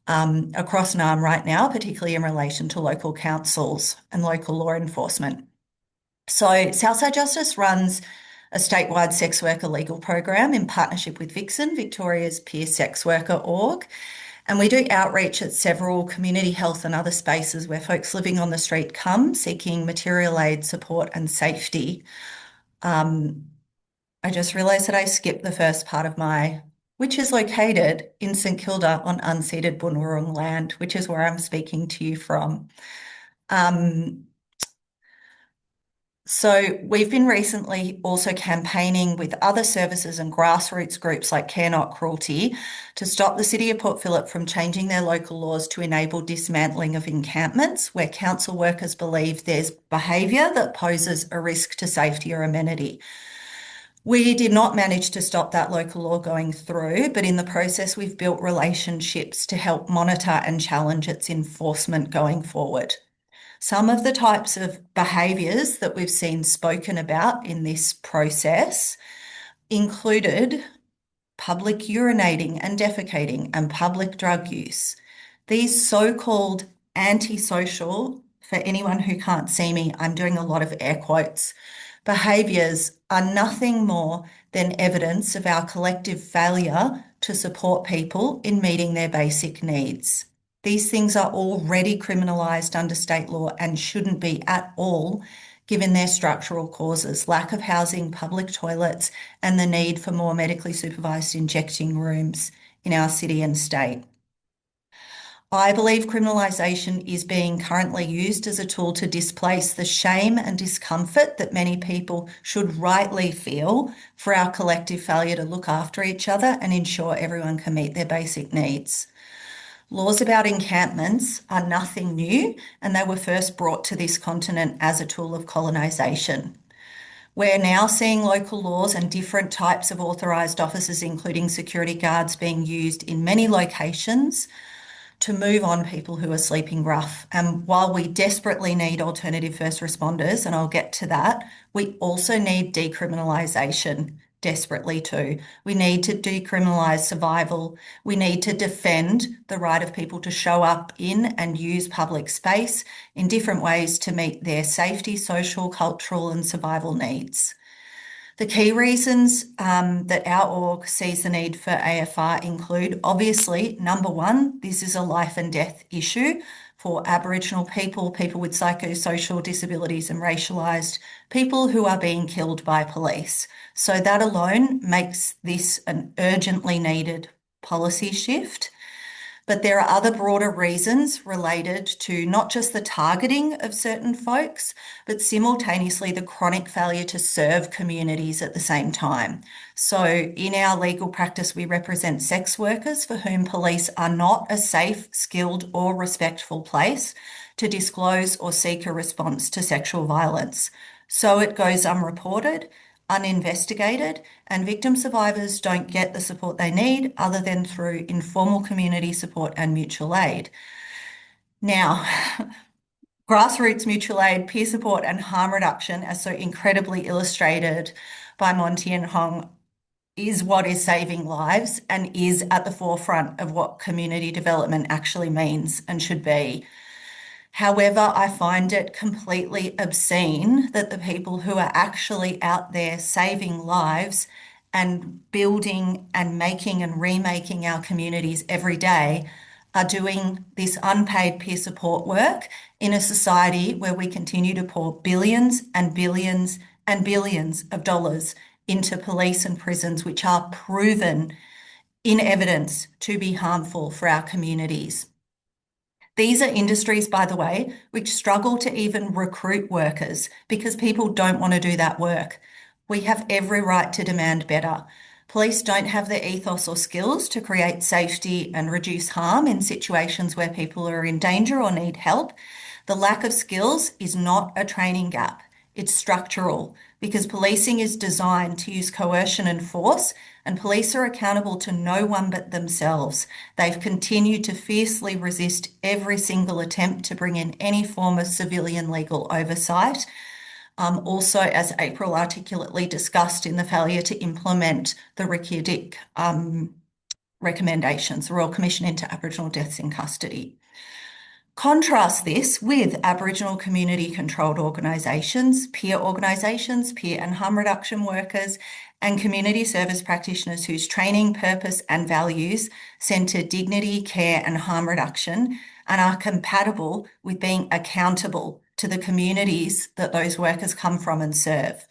across NARM right now, particularly in relation to local councils and local law enforcement. So Southside Justice runs a statewide sex worker legal program in partnership with Vixen, Victoria's peer sex worker org. And we do outreach at several community health and other spaces where folks living on the street come seeking material aid, support and safety. I just realised that I skipped the first part of which is located in St Kilda on unceded Bunurong land, which is where I'm speaking to you from. So we've been recently also campaigning with other services and grassroots groups like Care Not Cruelty to stop the City of Port Phillip from changing their local laws to enable dismantling of encampments where council workers believe there's behaviour that poses a risk to safety or amenity. We did not manage to stop that local law going through, but in the process we've built relationships to help monitor and challenge its enforcement going forward. Some of the types of behaviours that we've seen spoken about in this process included public urinating and defecating and public drug use. These so-called antisocial, for anyone who can't see me, I'm doing a lot of air quotes, behaviours are nothing more than evidence of our collective failure to support people in meeting their basic needs. These things are already criminalised under state law and shouldn't be at all, given their structural causes, lack of housing, public toilets, and the need for more medically supervised injecting rooms in our city and state. I believe criminalisation is being currently used as a tool to displace the shame and discomfort that many people should rightly feel for our collective failure to look after each other and ensure everyone can meet their basic needs. Laws about encampments are nothing new, and they were first brought to this continent as a tool of colonisation. We're now seeing local laws and different types of authorised officers, including security guards, being used in many locations to move on people who are sleeping rough. And while we desperately need alternative first responders, and I'll get to that, we also need decriminalisation desperately too. We need to decriminalise survival. We need to defend the right of people to show up in and use public space in different ways to meet their safety, social, cultural and survival needs. The key reasons that our org sees the need for AFR include, obviously, number one, this is a life and death issue for Aboriginal people, people with psychosocial disabilities and racialised people who are being killed by police. So that alone makes this an urgently needed policy shift. But there are other broader reasons related to not just the targeting of certain folks, but simultaneously the chronic failure to serve communities at the same time. So in our legal practice, we represent sex workers for whom police are not a safe, skilled or respectful place to disclose or seek a response to sexual violence. So it goes unreported, uninvestigated, and victim survivors don't get the support they need other than through informal community support and mutual aid. Now, grassroots mutual aid, peer support and harm reduction, as so incredibly illustrated by Monty and Hong, is what is saving lives and is at the forefront of what community development actually means and should be. However, I find it completely obscene that the people who are actually out there saving lives and building and making and remaking our communities every day are doing this unpaid peer support work in a society where we continue to pour billions and billions and billions of dollars into police and prisons, which are proven in evidence to be harmful for our communities. These are industries, by the way, which struggle to even recruit workers because people don't want to do that work. We have every right to demand better. Police don't have the ethos or skills to create safety and reduce harm in situations where people are in danger or need help. The lack of skills is not a training gap. It's structural because policing is designed to use coercion and force, and police are accountable to no one but themselves. They've continued to fiercely resist every single attempt to bring in any form of civilian legal oversight. Also, as Apryl articulately discussed, in the failure to implement the RICIADIC recommendations, the Royal Commission into Aboriginal Deaths in Custody. Contrast this with Aboriginal community-controlled organisations, peer and harm reduction workers, and community service practitioners whose training, purpose and values centre dignity, care and harm reduction and are compatible with being accountable to the communities that those workers come from and serve.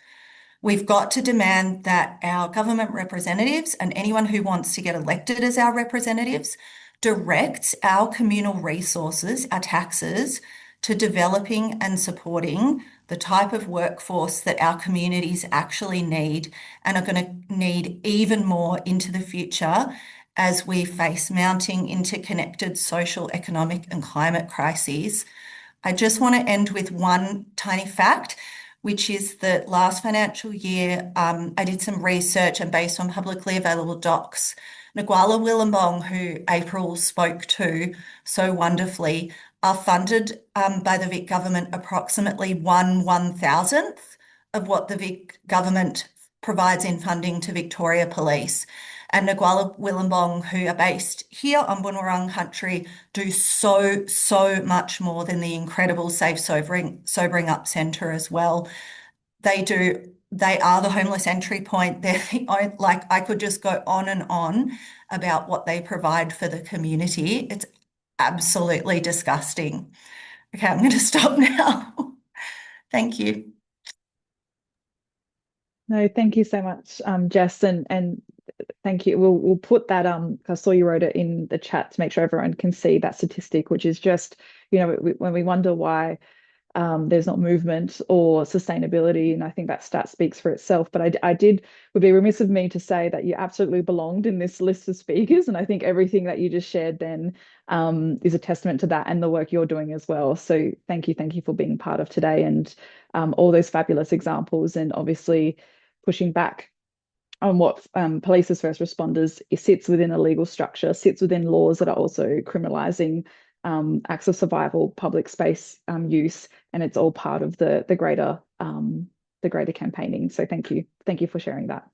We've got to demand that our government representatives and anyone who wants to get elected as our representatives directs our communal resources, our taxes, to developing and supporting the type of workforce that our communities actually need and are going to need even more into the future as we face mounting interconnected social, economic and climate crises. I just want to end with one tiny fact, which is that last financial year, I did some research and based on publicly available docs, Nguala Willumbong, who Apryl spoke to so wonderfully, are funded by the VIC government approximately 1/1000th of what the VIC government provides in funding to Victoria Police. And Nguala Willumbong, who are based here on Bunurong country, do so much more than the incredible Safe Sobering Up Centre as well. They are the homeless entry point. Like I could just go on and on about what they provide for the community. It's absolutely disgusting. Okay, I'm going to stop now. Thank you. No, thank you so much, Jess, and thank you. We'll put that I saw you wrote it in the chat to make sure everyone can see that statistic, which is just, when we wonder why there's not movement or sustainability. And I think that stat speaks for itself. But would be remiss of me to say that you absolutely belonged in this list of speakers. And I think everything that you just shared then is a testament to that and the work you're doing as well. So thank you for being part of today, and all those fabulous examples, and obviously pushing back on what police as first responders, it sits within a legal structure, sits within laws that are also criminalising acts of survival, public space use, and it's all part of the greater campaigning. So thank you for sharing that.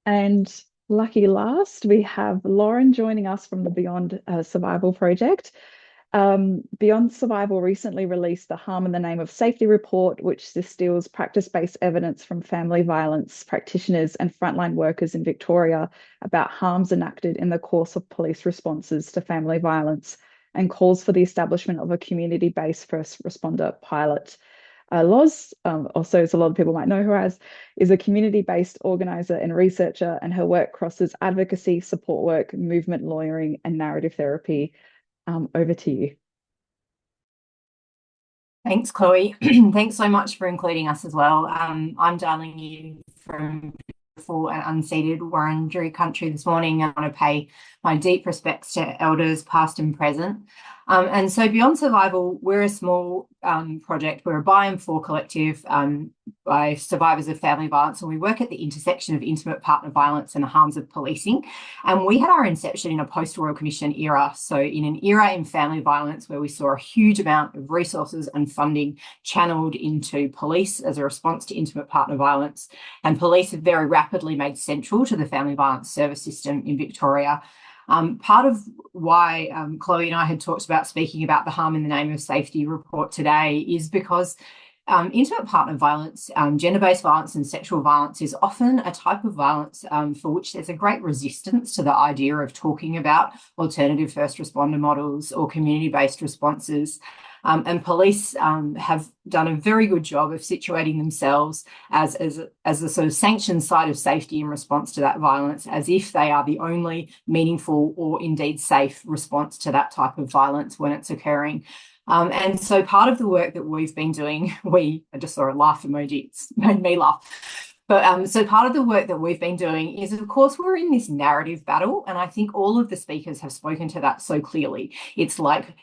And lucky last, we have Lauren joining us from the Beyond Survival project. Beyond Survival recently released the Harm in the Name of Safety report, which distills practice-based evidence from family violence practitioners and frontline workers in Victoria about harms enacted in the course of police responses to family violence, and calls for the establishment of a community-based first responder pilot. Loz, also as a lot of people might know her as, is a community-based organiser and researcher, and her work crosses advocacy, support work, movement lawyering, and narrative therapy. Over to you. Thanks, Chloe. Thanks so much for including us as well. I'm dialing in from beautiful and unceded Wurundjeri country this morning. I want to pay my deep respects to elders past and present. And so Beyond Survival, we're a small project. We're a by and for collective by survivors of family violence, and we work at the intersection of intimate partner violence and the harms of policing. And we had our inception in a post-Royal Commission era, so in an era in family violence where we saw a huge amount of resources and funding channeled into police as a response to intimate partner violence. And police have very rapidly made central to the family violence service system in Victoria. Part of why Chloe and I had talked about speaking about the Harm in the Name of Safety report today is because intimate partner violence, gender-based violence and sexual violence is often a type of violence for which there's a great resistance to the idea of talking about alternative first responder models or community-based responses. And police have done a very good job of situating themselves as the sort of sanctioned side of safety in response to that violence, as if they are the only meaningful or indeed safe response to that type of violence when it's occurring. And so part of the work that we've been doing, I just saw a laugh emoji, it's made me laugh. But so part of the work that we've been doing is, of course, we're in this narrative battle, and I think all of the speakers have spoken to that so clearly. It's like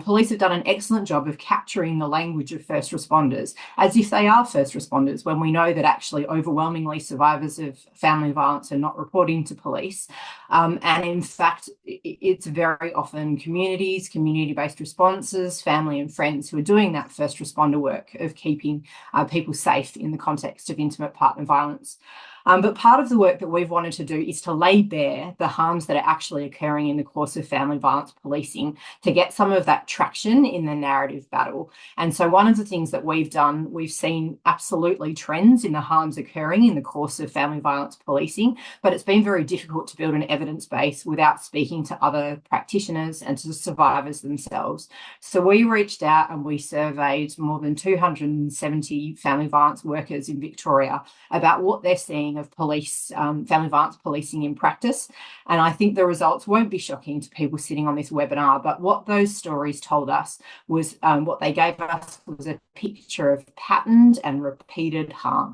police have done an excellent job of capturing the language of first responders as if they are first responders, when we know that actually overwhelmingly survivors of family violence are not reporting to police. And in fact, it's very often communities, community-based responses, family and friends who are doing that first responder work of keeping people safe in the context of intimate partner violence. But part of the work that we've wanted to do is to lay bare the harms that are actually occurring in the course of family violence policing to get some of that traction in the narrative battle. And so one of the things that we've done, we've seen absolutely trends in the harms occurring in the course of family violence policing, but it's been very difficult to build an evidence base without speaking to other practitioners and to survivors themselves. So we reached out and we surveyed more than 270 family violence workers in Victoria about what they're seeing of police, family violence policing in practice. And I think the results won't be shocking to people sitting on this webinar, but what those stories told us was, what they gave us was a picture of patterned and repeated harm.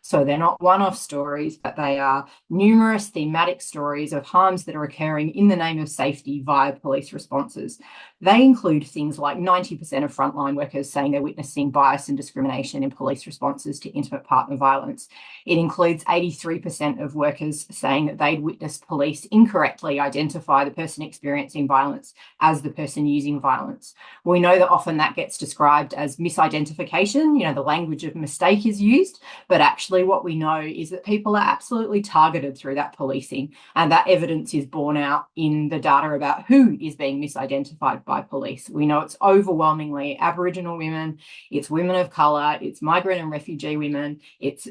So they're not one-off stories, but they are numerous thematic stories of harms that are occurring in the name of safety via police responses. They include things like 90% of frontline workers saying they're witnessing bias and discrimination in police responses to intimate partner violence. It includes 83% of workers saying that they'd witnessed police incorrectly identify the person experiencing violence as the person using violence. We know that often that gets described as misidentification, the language of mistake is used, but actually what we know is that people are absolutely targeted through that policing, and that evidence is borne out in the data about who is being misidentified by police. We know it's overwhelmingly Aboriginal women, it's women of colour, it's migrant and refugee women, it's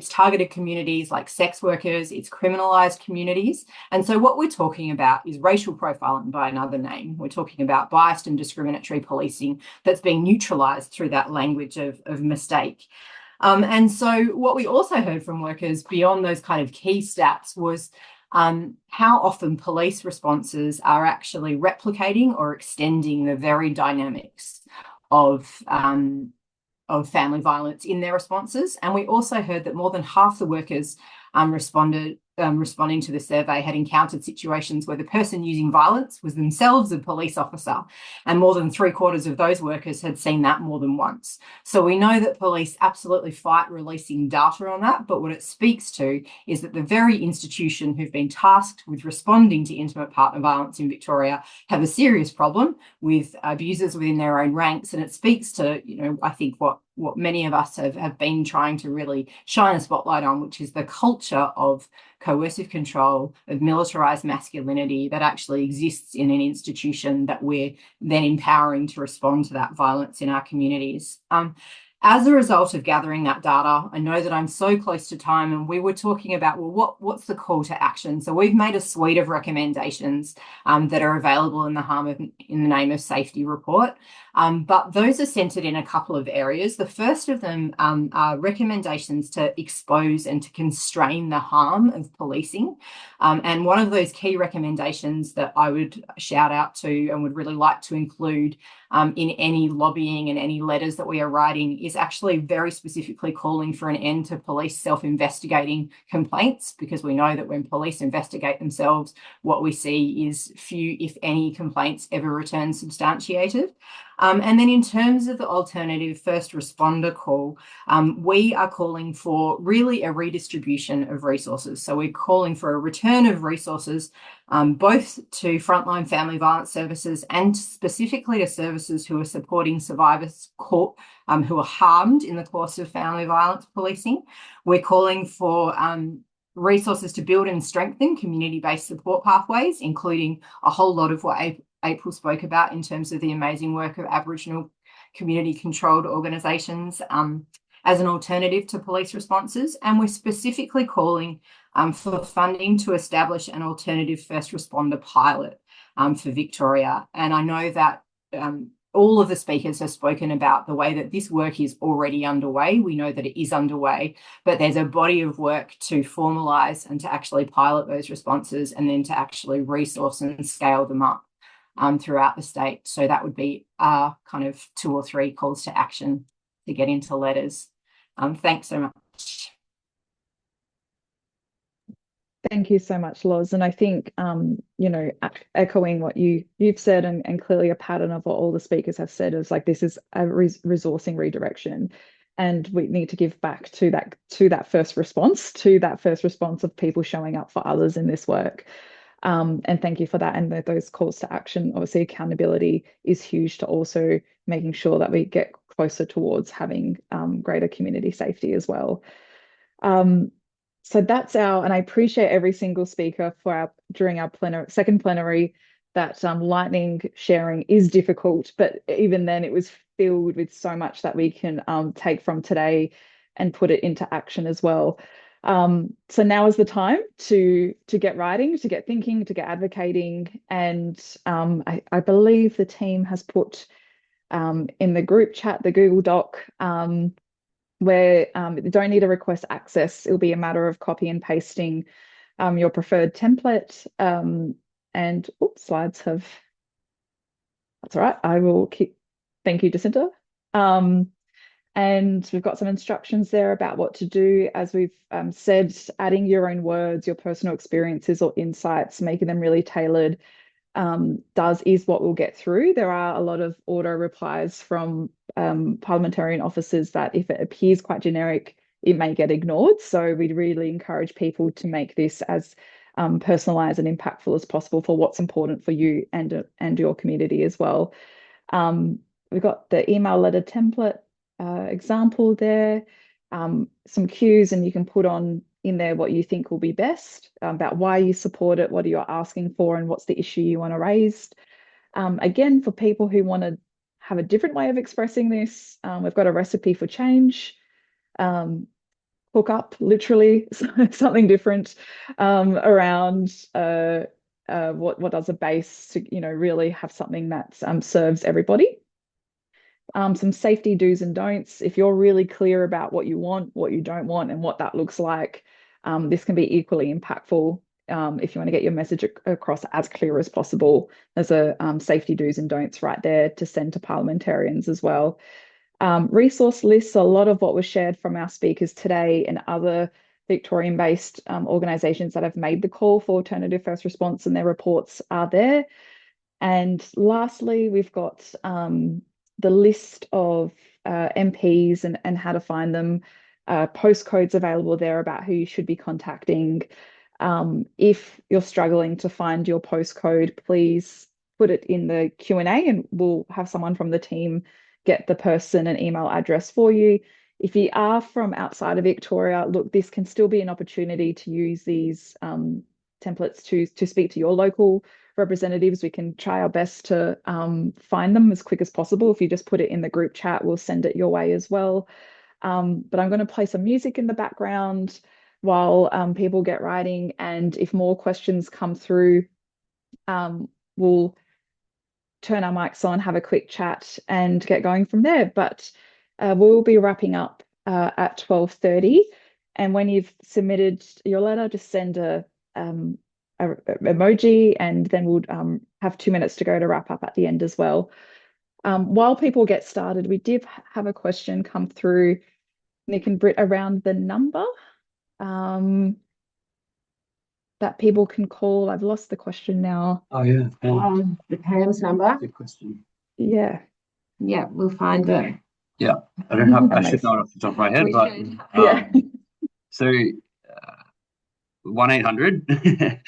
targeted communities like sex workers, it's criminalised communities. And so what we're talking about is racial profiling by another name. We're talking about biased and discriminatory policing that's being neutralised through that language of mistake. And so what we also heard from workers beyond those kind of key stats was how often police responses are actually replicating or extending the very dynamics of family violence in their responses. And we also heard that more than half the workers responding to the survey had encountered situations where the person using violence was themselves a police officer, and more than 3/4 of those workers had seen that more than once. So we know that police absolutely fight releasing data on that, but what it speaks to is that the very institution who've been tasked with responding to intimate partner violence in Victoria have a serious problem with abusers within their own ranks. And it speaks to, I think what many of us have been trying to really shine a spotlight on, which is the culture of coercive control, of militarized masculinity that actually exists in an institution that we're then empowering to respond to that violence in our communities. As a result of gathering that data, I know that I'm so close to time, and we were talking about, well, what's the call to action? So we've made a suite of recommendations that are available in the in the Name of Safety report, but those are centred in a couple of areas. The first of them are recommendations to expose and to constrain the harm of policing. And one of those key recommendations that I would shout out to and would really like to include in any lobbying and any letters that we are writing is actually very specifically calling for an end to police self-investigating complaints, because we know that when police investigate themselves, what we see is few, if any, complaints ever return substantiated. And then in terms of the alternative first responder call, we are calling for really a redistribution of resources. So we're calling for a return of resources both to frontline family violence services and specifically to services who are supporting survivors who are harmed in the course of family violence policing. We're calling for resources to build and strengthen community-based support pathways, including a whole lot of what Apryl spoke about in terms of the amazing work of Aboriginal community-controlled organisations as an alternative to police responses. And we're specifically calling for funding to establish an alternative first responder pilot for Victoria. And I know that all of the speakers have spoken about the way that this work is already underway. We know that it is underway, but there's a body of work to formalise and to actually pilot those responses and then to actually resource and scale them up throughout the state. So that would be our kind of 2 or 3 calls to action to get into letters. Thanks so much. Thank you so much, Loz. And I think, echoing what you've said and clearly a pattern of what all the speakers have said is like, this is a resourcing redirection. And we need to give back to that first response of people showing up for others in this work. And thank you for that. And those calls to action, obviously accountability is huge to also making sure that we get closer towards having greater community safety as well. So that's and I appreciate every single speaker during our second plenary. That lightning sharing is difficult, but even then it was filled with so much that we can take from today and put it into action as well. So now is the time to get writing, to get thinking, to get advocating. And I believe the team has put in the group chat, the Google Doc, where you don't need to request access. It'll be a matter of copy and pasting your preferred template. And slides have, that's all right. I will keep, thank you, Jacinta. And we've got some instructions there about what to do. As we've said, adding your own words, your personal experiences or insights, making them really tailored is what we'll get through. There are a lot of auto replies from parliamentarian officers that if it appears quite generic, it may get ignored. So we'd really encourage people to make this as personalised and impactful as possible for what's important for you and your community as well. We've got the email letter template example there, some cues, and you can put in there what you think will be best about why you support it, what you're asking for, and what's the issue you want to raise. Again, for people who want to have a different way of expressing this, we've got a recipe for change. Hook up, literally, something different around what does a base to really have something that serves everybody. Some safety do's and don'ts. If you're really clear about what you want, what you don't want, and what that looks like, this can be equally impactful if you want to get your message across as clear as possible. There's a safety do's and don'ts right there to send to parliamentarians as well. Resource lists, a lot of what was shared from our speakers today and other Victorian-based organisations that have made the call for alternative first response, and their reports are there. And lastly, we've got the list of MPs and how to find them, postcodes available there about who you should be contacting. If you're struggling to find your postcode, please put it in the Q&A and we'll have someone from the team get the person an email address for you. If you are from outside of Victoria, look, this can still be an opportunity to use these templates to speak to your local representatives. We can try our best to find them as quick as possible. If you just put it in the group chat, we'll send it your way as well. But I'm going to play some music in the background while people get writing. And if more questions come through, we'll turn our mics on, have a quick chat and get going from there. But we'll be wrapping up at 12:30. And when you've submitted your letter, just send a emoji, and then we'll have 2 minutes to go to wrap up at the end as well. While people get started, we did have a question come through, Nick and Britt, around the number that people can call. I've lost the question now. Oh, yeah. The PAMS number. Good question. Yeah. Yeah, we'll find it. Yeah, I don't have, I should know it off the top of my head, We but should. Yeah. so 1-800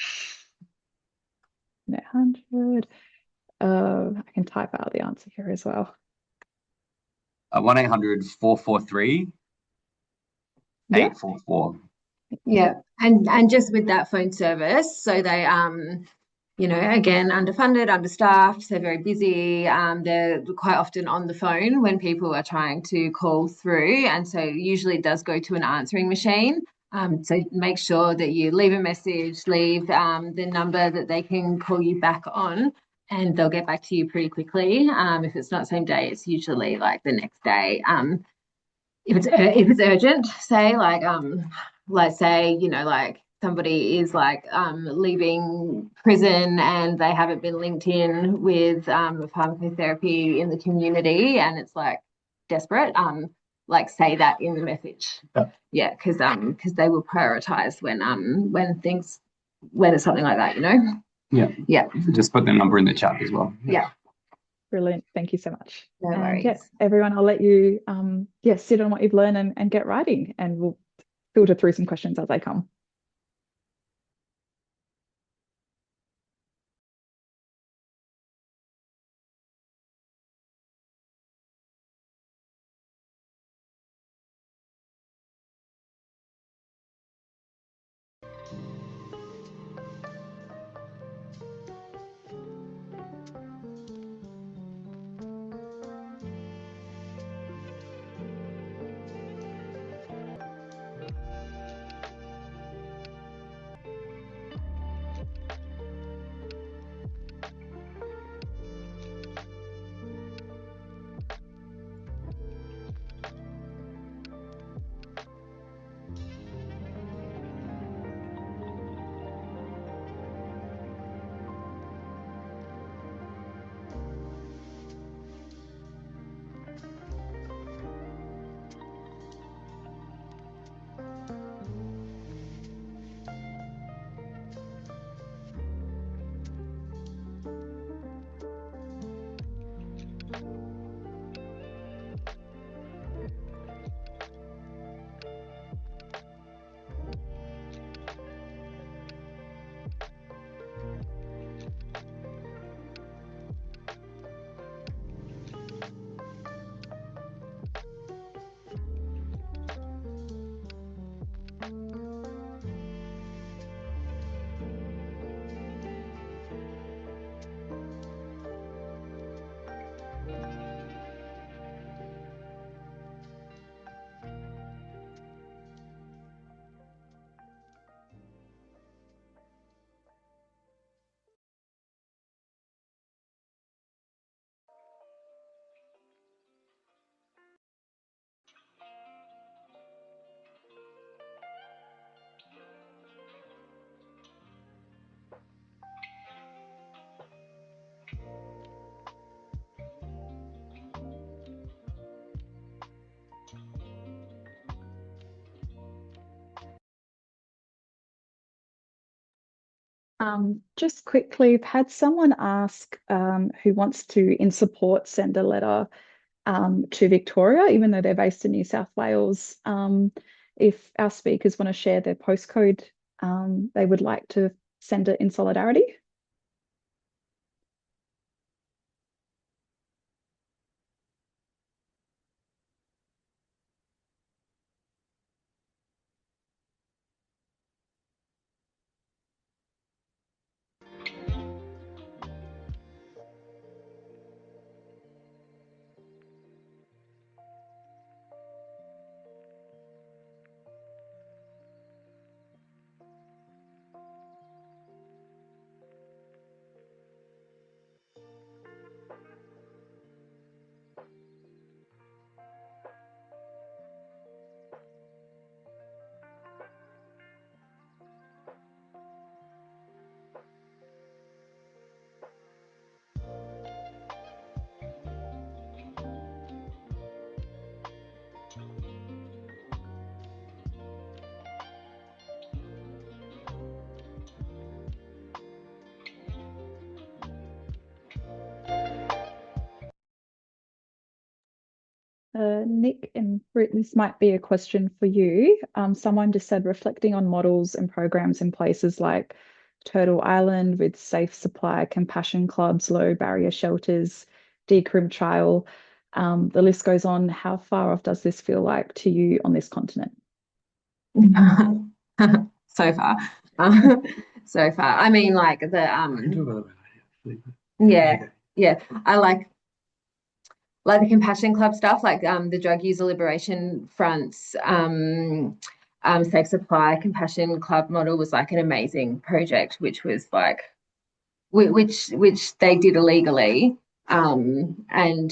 100. I can type out the answer here as well. 1-800-443 Yeah. 844. Yeah, and just with that phone service, so they you know, again, underfunded, understaffed, they're very busy. They're quite often on the phone when people are trying to call through, and so usually it does go to an answering machine. So make sure that you leave a message, leave the number that they can call you back on, and they'll get back to you pretty quickly. If it's not same day, it's usually like the next day. If it's urgent, say say, you know, like somebody is like leaving prison and they haven't been linked in with pharmacotherapy in the community and it's like desperate, like say that in the message. Yeah, because they will prioritize when it's something like that, you know. Yeah, Just put the number in the chat as well. Yeah. Brilliant. Thank you so much. No worries. Yeah, everyone, I'll let you sit on what you've learned and get writing, and we'll filter through some questions as they come. Just quickly, I've had someone ask who wants to, in support, send a letter to Victoria, even though they're based in New South Wales. If our speakers want to share their postcode, they would like to send it in solidarity. Nick and Britt, this might be a question for you. Someone just said, reflecting on models and programs in places like Turtle Island with safe supply, compassion clubs, low barrier shelters, decrim trial, the list goes on. How far off does this feel like to you on this continent? So far. So far. I mean, like the yeah. I like the Compassion Club stuff, like the Drug User Liberation Front's Safe Supply Compassion Club model was like an amazing project, which was like which they did illegally, and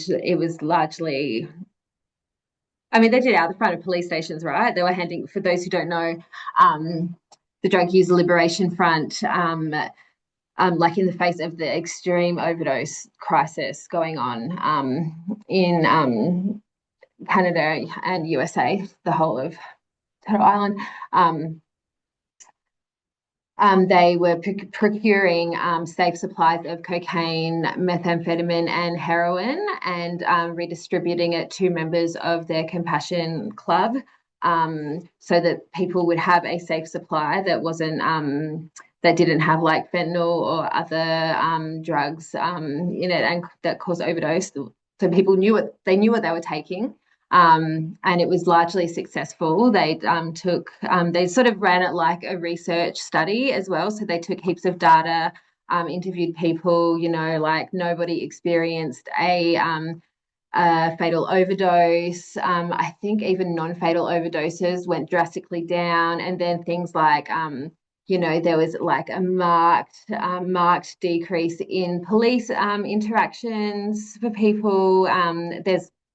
it was largely. I mean, they did it out the front of police stations, right? They were handing, for those who don't know, the Drug User Liberation Front, like in the face of the extreme overdose crisis going on in Canada and USA, the whole of Turtle Island, they were procuring safe supplies of cocaine, methamphetamine, and heroin, and redistributing it to members of their Compassion Club, so that people would have a safe supply that wasn't that didn't have like fentanyl or other drugs in it and that cause overdose. So people knew what they were taking. And it was largely successful. They they sort of ran it like a research study as well. So they took heaps of data, interviewed people, like nobody experienced a fatal overdose. I think even non-fatal overdoses went drastically down. And then things like, there was like a marked decrease in police interactions for people.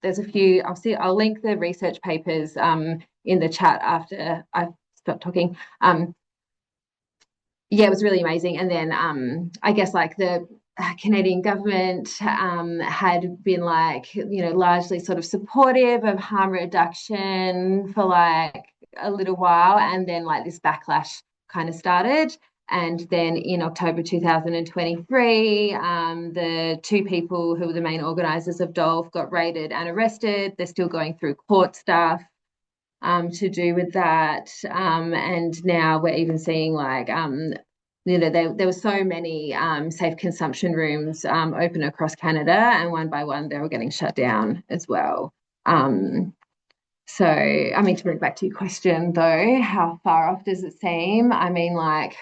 There's a few, I'll link the research papers in the chat after I stop talking. Yeah, it was really amazing. And then I guess like the Canadian government had been like, largely sort of supportive of harm reduction for like a little while. And then like this backlash kind of started. And then in October 2023, the two people who were the main organisers of Dolph got raided and arrested. They're still going through court stuff to do with that. And now we're even seeing like, there were so many safe consumption rooms open across Canada, and one by one they were getting shut down as well. So, I mean, to bring it back to your question though, how far off does it seem? I mean, like,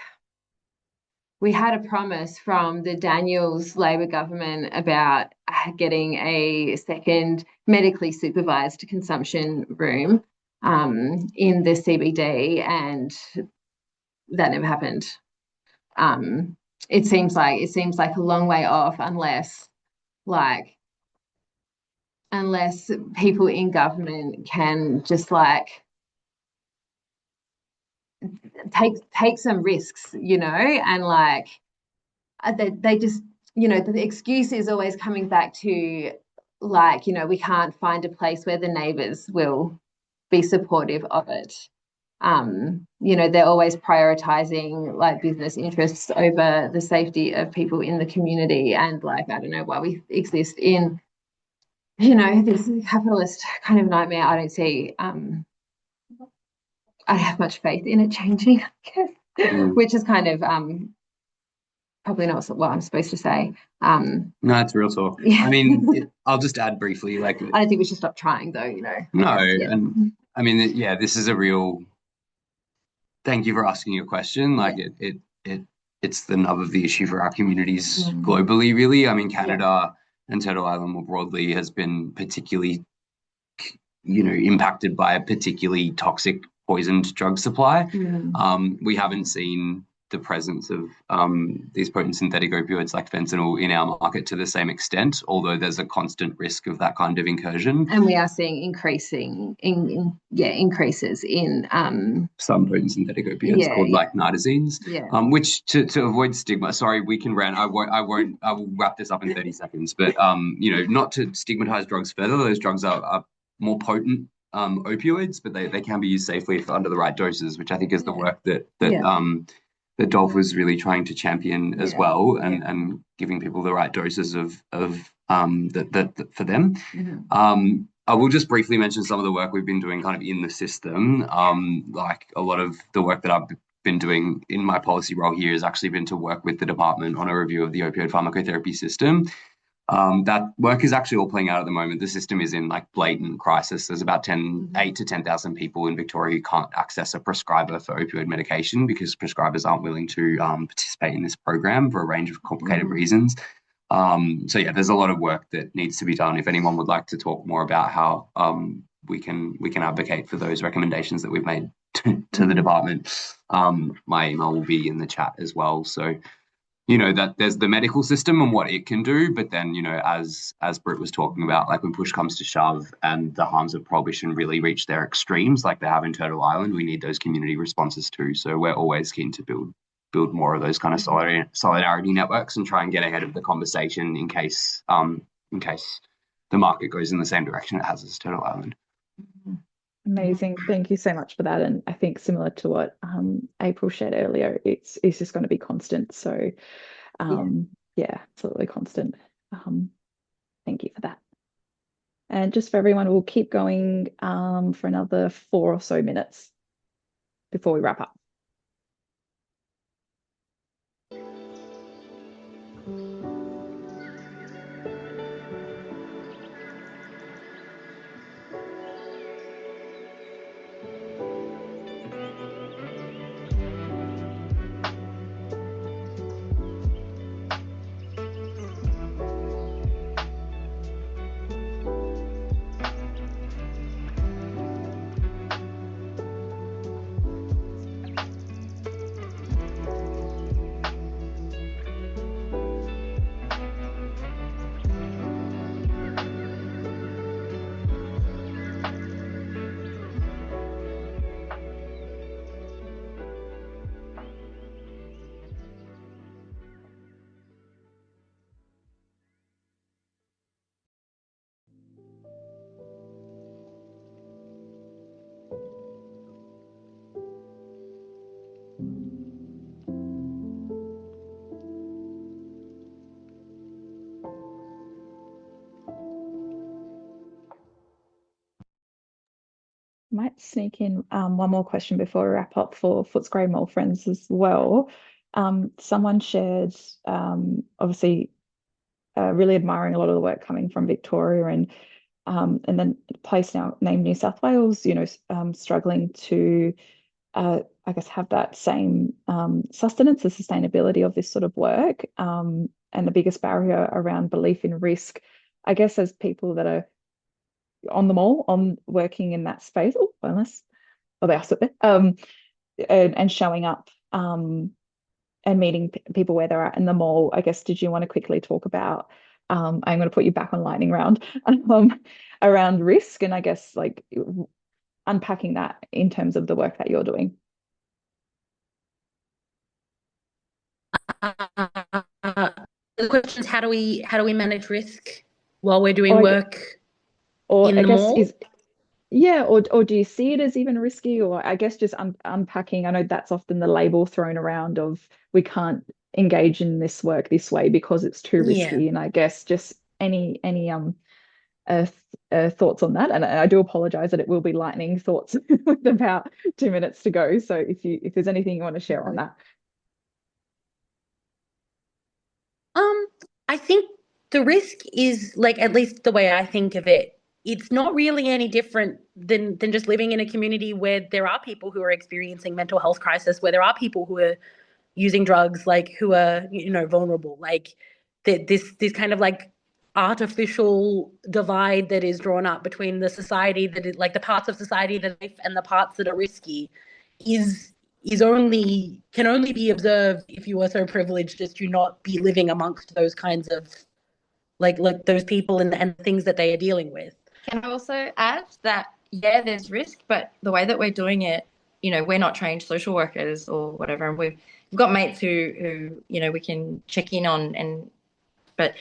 we had a promise from the Daniels Labor government about getting a second medically supervised consumption room in the CBD, and that never happened. It seems like a long way off unless people in government can just like take some risks, and like they just, the excuse is always coming back to like, we can't find a place where the neighbours will be supportive of it. You know, they're always prioritizing like business interests over the safety of people in the community. And like, I don't know why we exist in, you know, this capitalist kind of nightmare. I don't see, I don't have much faith in it changing, I guess, which is kind of probably not what I'm supposed to say. No, it's real talk. Yeah. I mean, I'll just add briefly, like, I don't think we should stop trying though, you know. no, Yeah. and I mean, yeah, this is a real, thank you for asking your question. Like it's the nub of the issue for our communities globally, really. I mean, Canada and Turtle Island more broadly has been particularly, you know, impacted by a particularly toxic poisoned drug supply. We haven't seen the presence of these potent synthetic opioids like fentanyl in our market to the same extent, although there's a constant risk of that kind of incursion. And we are seeing increases in some potent synthetic opiates called like nitazines, which to avoid stigma, sorry, we can rant. I will wrap this up in 30 seconds, but you know, not to stigmatize drugs further, those drugs are more potent opioids, but they can be used safely if under the right doses, which I think is the work that Dolph was really trying to champion as well, and giving people the right doses of that for them. I will just briefly mention some of the work we've been doing kind of in the system. Like a lot of the work that I've been doing in my policy role here has actually been to work with the department on a review of the opioid pharmacotherapy system. That work is actually all playing out at the moment. The system is in like blatant crisis. There's about 8 to 10,000 people in Victoria who can't access a prescriber for opioid medication because prescribers aren't willing to participate in this program for a range of complicated reasons. So yeah, there's a lot of work that needs to be done. If anyone would like to talk more about how we can advocate for those recommendations that we've made to the department, my email will be in the chat as well. So, you know, that there's the medical system and what it can do, but then, you know, as Britt was talking about, like when push comes to shove and the harms of prohibition really reach their extremes, like they have in Turtle Island, we need those community responses too. So we're always keen to build more of those kind of solidarity networks and try and get ahead of the conversation in case the market goes in the same direction it has as Turtle Island. Amazing. Thank you so much for that. And I think similar to what Apryl shared earlier, it's just going to be constant. So yeah, absolutely constant. Thank you for that. And just for everyone, we'll keep going for another 4 or so minutes before we wrap up. Might sneak in one more question before we wrap up for Footscray Mole friends as well. Someone shared, obviously, really admiring a lot of the work coming from Victoria and then a place now named New South Wales, you know, struggling to, I guess, have that same sustenance and sustainability of this sort of work, and the biggest barrier around belief in risk, I guess, as people that are on the mall, on working in that space. Oh, unless, they are still there. And showing up and meeting people where they're at in the mall. I guess, did you want to quickly talk about, I'm going to put you back on lightning round, around risk and I guess like unpacking that in terms of the work that you're doing? The question is, how do we manage risk while we're doing work or in I the guess mall? Yeah, or do you see it as even risky? Or I guess just unpacking. I know that's often the label thrown around of we can't engage in this work this way because it's too Yeah. risky. And I guess just any thoughts on that. And I do apologize that it will be lightning thoughts with about 2 minutes to go. So if there's anything you want to share on that. I think the risk is like, at least the way I think of it, it's not really any different than just living in a community where there are people who are experiencing mental health crisis, where there are people who are using drugs, like who are, vulnerable. Like this kind of like artificial divide that is drawn up between the society that is like the parts of society that are safe and the parts that are risky is only can only be observed if you are so privileged as to not be living amongst those kinds of like those people and things that they are dealing with. Can I also add that, yeah, there's risk, but the way that we're doing it, we're not trained social workers or whatever, and we've got mates who we can check in on, but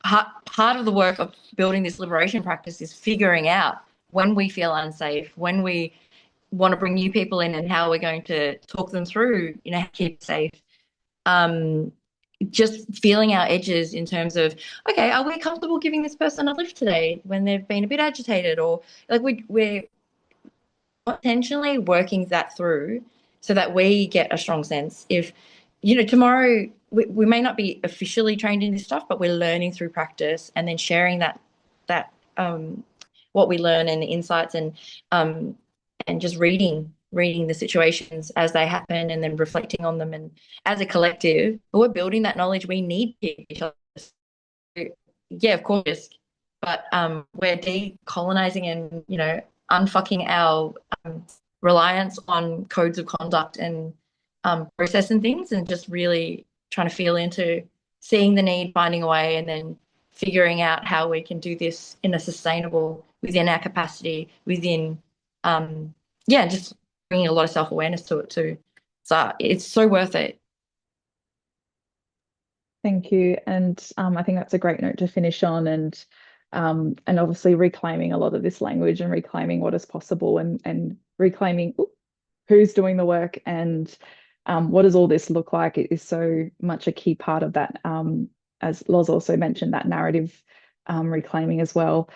part of the work of building this liberation practice is figuring out when we feel unsafe, when we want to bring new people in, and how we're going to talk them through, keep safe. Just feeling our edges in terms of, okay, are we comfortable giving this person a lift today when they've been a bit agitated, or like we're intentionally working that through so that we get a strong sense. If tomorrow we may not be officially trained in this stuff, but we're learning through practice and then sharing that what we learn and the insights, and just reading the situations as they happen and then reflecting on them, and as a collective we're building that knowledge. We need each other. Yeah, of course, but we're decolonizing and unfucking our reliance on codes of conduct and process and things, and just really trying to feel into seeing the need, finding a way, and then figuring out how we can do this in a sustainable, within our capacity, within just bringing a lot of self-awareness to it too. So it's so worth it. Thank you. And I think that's a great note to finish on, and obviously reclaiming a lot of this language and reclaiming what is possible, and reclaiming who's doing the work, and what does all this look like. It is so much a key part of that, as Loz also mentioned, that narrative reclaiming as well.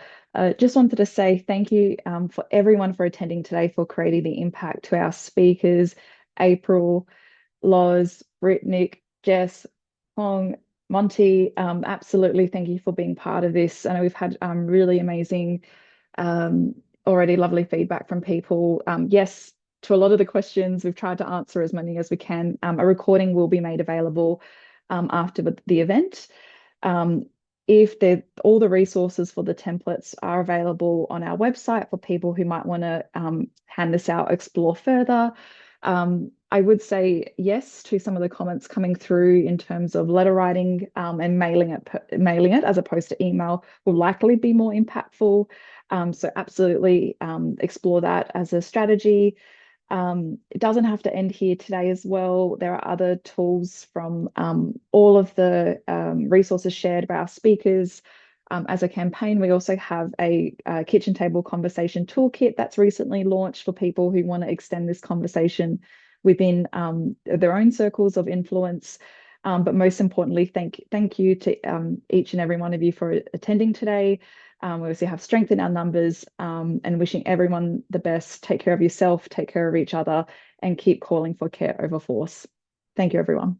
Just wanted to say thank you for everyone for attending today, for creating the impact, to our speakers, Apryl, Loz, Britt, Nick, Jess, Hong, Monty. Absolutely thank you for being part of this. I know we've had really amazing, already lovely feedback from people. Yes, to a lot of the questions, we've tried to answer as many as we can. A recording will be made available after the event. If all the resources for the templates are available on our website for people who might want to hand this out, explore further. I would say yes to some of the comments coming through in terms of letter writing, and mailing it as opposed to email will likely be more impactful. So absolutely explore that as a strategy. It doesn't have to end here today as well. There are other tools from all of the resources shared by our speakers. As a campaign, we also have a kitchen table conversation toolkit that's recently launched for people who want to extend this conversation within their own circles of influence. But most importantly, thank you to each and every one of you for attending today. We obviously have strength in our numbers, and wishing everyone the best. Take care of yourself, take care of each other, and keep calling for care over force. Thank you, everyone.